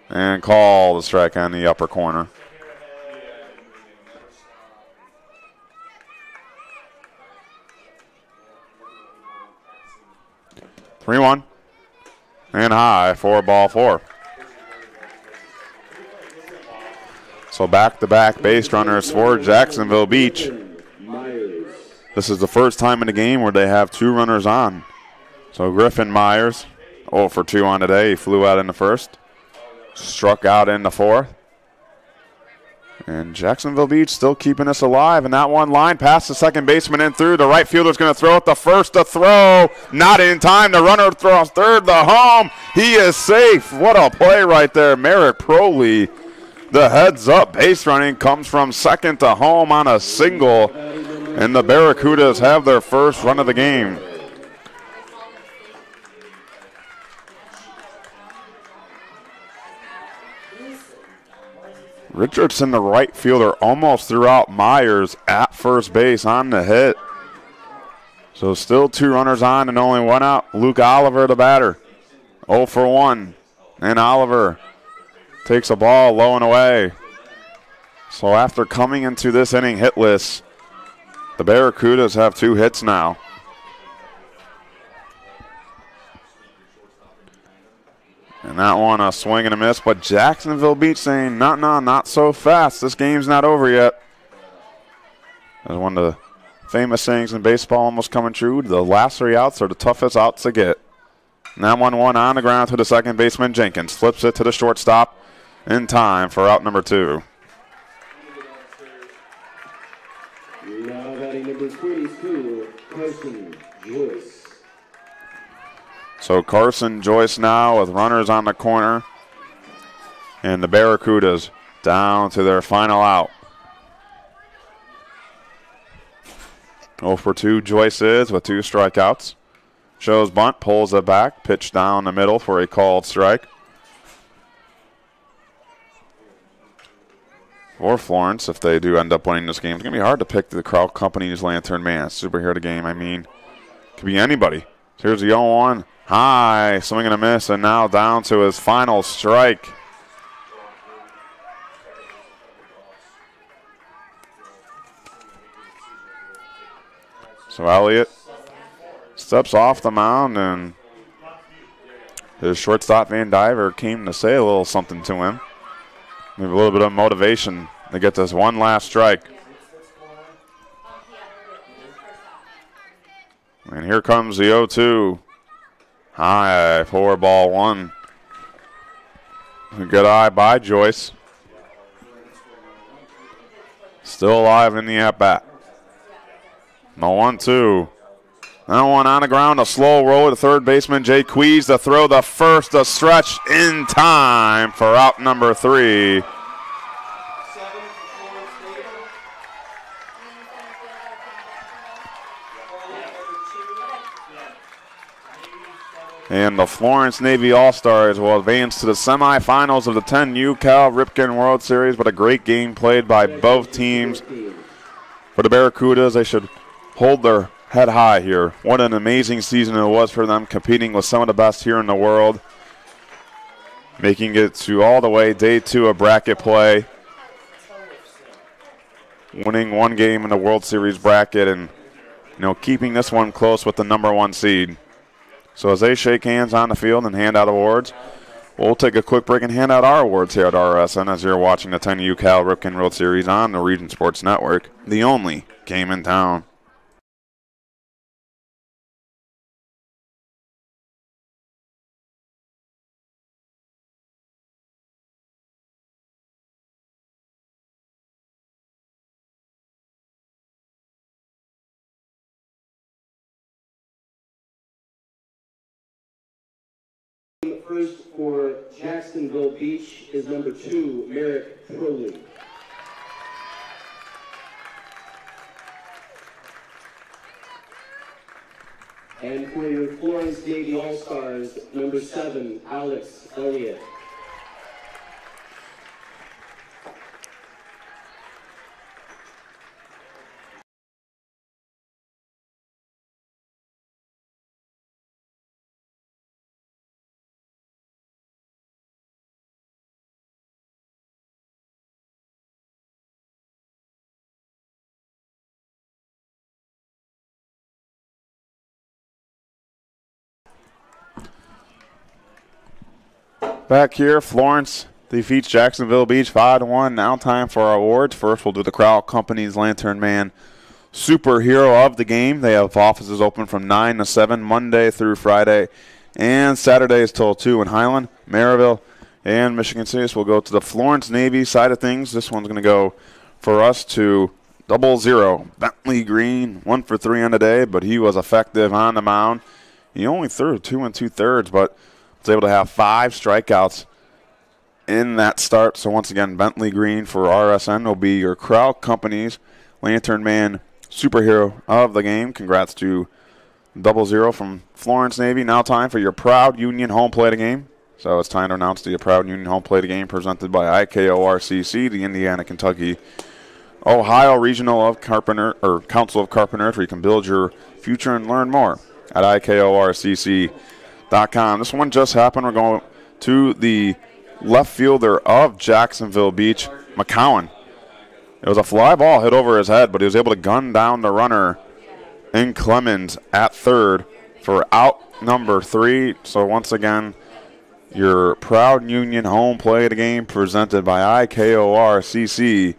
Speaker 2: And call the strike on the upper corner. Three one, and high for ball 4. So back-to-back base runners for Jacksonville Beach. This is the first time in the game where they have 2 runners on. So Griffin Myers, 0 for 2 on today. He flew out in the first, struck out in the fourth. And Jacksonville Beach still keeping us alive. And that one line past the second baseman and through. The right fielder's going to throw it. The first to throw. Not in time. The runner throws third. The home. He is safe. What a play right there. Merrick Proley. The heads up base running comes from second to home on a single. And the Barracudas have their first run of the game. Richardson, the right fielder, almost threw out Myers at first base on the hit. So still 2 runners on and only 1 out. Luke Oliver, the batter, 0 for 1. And Oliver takes a ball low and away. So after coming into this inning hitless, the Barracudas have 2 hits now. And that one a swing and a miss, but Jacksonville Beach saying, no, not so fast. This game's not over yet. As one of the famous sayings in baseball almost coming true, the last 3 outs are the toughest outs to get. And that one on the ground to the second baseman, Jenkins. Flips it to the shortstop in time for out number 2.
Speaker 3: Now batting number 22, Carson Joyce.
Speaker 2: So Carson Joyce now with runners on the corner. And the Barracudas down to their final out. 0 for 2 Joyce is with 2 strikeouts. Shows bunt, pulls it back, pitch down the middle for a called strike. For Florence, if they do end up winning this game, it's going to be hard to pick the Crow Company's Lantern Man. Superhero game, I mean, could be anybody. So here's the 0-1. High, swing and a miss, and now down to his final strike. So Elliott steps off the mound, and his shortstop Van Diver came to say a little something to him. Maybe a little bit of motivation to get this one last strike. And here comes the 0-2. High for ball one. A good eye by Joyce. Still alive in the at-bat. The 1-2. That one on the ground, a slow roll to third baseman Jay Quees to throw the first, a stretch in time for out number 3. And the Florence Navy All-Stars will advance to the semifinals of the 10U Cal Ripken World Series, but a great game played by both teams. For the Barracudas, they should hold their head high here. What an amazing season it was for them, competing with some of the best here in the world, making it to all the way day 2 of bracket play, winning one game in the World Series bracket, and keeping this one close with the number 1 seed. So as they shake hands on the field and hand out awards, we'll take a quick break and hand out our awards here at RSN as you're watching the 10U Cal Ripken World Series on the Region Sports Network, the only game in town.
Speaker 3: First for Jacksonville Beach is number 2, Merrick Crowley. And for your Florence Navy All-Stars, number 7, Alex Elliott.
Speaker 2: Back here, Florence defeats Jacksonville Beach 5-1. Now time for our awards. First, we'll do the Crowell Company's Lantern Man Superhero of the Game. They have offices open from 9 to 7, Monday through Friday, and Saturdays till 2 in Highland, Maryville, and Michigan City. So we'll go to the Florence Navy side of things. This one's going to go for us to 0-0. Bentley Green, 1 for 3 on the day, but he was effective on the mound. He only threw 2 2/3, but was able to have 5 strikeouts in that start. So once again, Bentley Green for RSN will be your Crowell Company's Lantern Man Superhero of the Game. Congrats to 0-0 from Florence Navy. Now time for your Proud Union Home Play of the Game. So it's time to announce the Proud Union Home Play of the Game presented by IKORCC, the Indiana, Kentucky, Ohio Regional of Carpenter or Council of Carpenters, where you can build your future and learn more at IKORCC.com. This one just happened. We're going to the left fielder of Jacksonville Beach, McCowan. It was a fly ball hit over his head, but he was able to gun down the runner in Clemens at third for out number 3. So once again, your Proud Union Home Play of the Game presented by IKORCC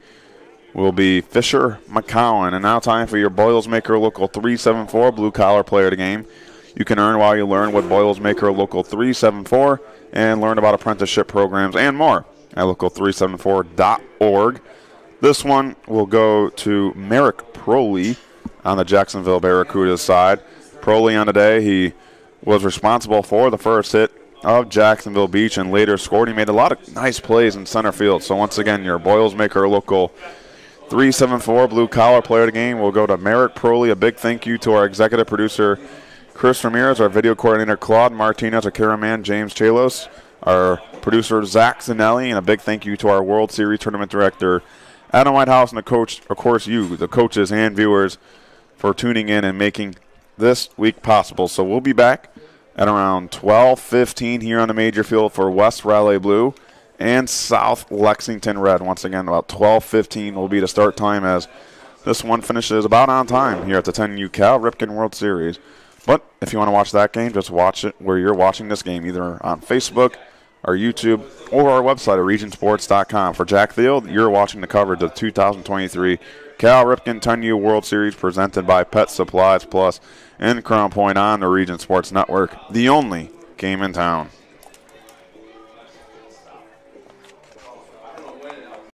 Speaker 2: will be Fisher McCowan. And now time for your Boylsmaker Local 374 Blue Collar Player of the Game. You can earn while you learn with Boylsmaker Local 374 and learn about apprenticeship programs and more at local374.org. This one will go to Merrick Proley on the Jacksonville Barracudas side. Proley on the day, he was responsible for the first hit of Jacksonville Beach and later scored. He made a lot of nice plays in center field. So once again, your Boylsmaker Local 374 Blue Collar Player of the Game will go to Merrick Proley. A big thank you to our executive producer, Chris Ramirez, our video coordinator, Claude Martinez, our cameraman, James Chalos, our producer, Zach Zanelli, and a big thank you to our World Series Tournament Director, Adam Whitehouse, and the coach, of course, you, the coaches and viewers, for tuning in and making this week possible. So we'll be back at around 12:15 here on the major field for West Raleigh Blue and South Lexington Red. Once again, about 12:15 will be the start time as this one finishes about on time here at the 10U Cal Ripken World Series. But if you want to watch that game, just watch it where you're watching this game, either on Facebook, our YouTube, or our website at regionsports.com. For Jack Thiel, you're watching the coverage of the 2023 Cal Ripken 10U World Series presented by Pet Supplies Plus in Crown Point on the Region Sports Network, the only game in town.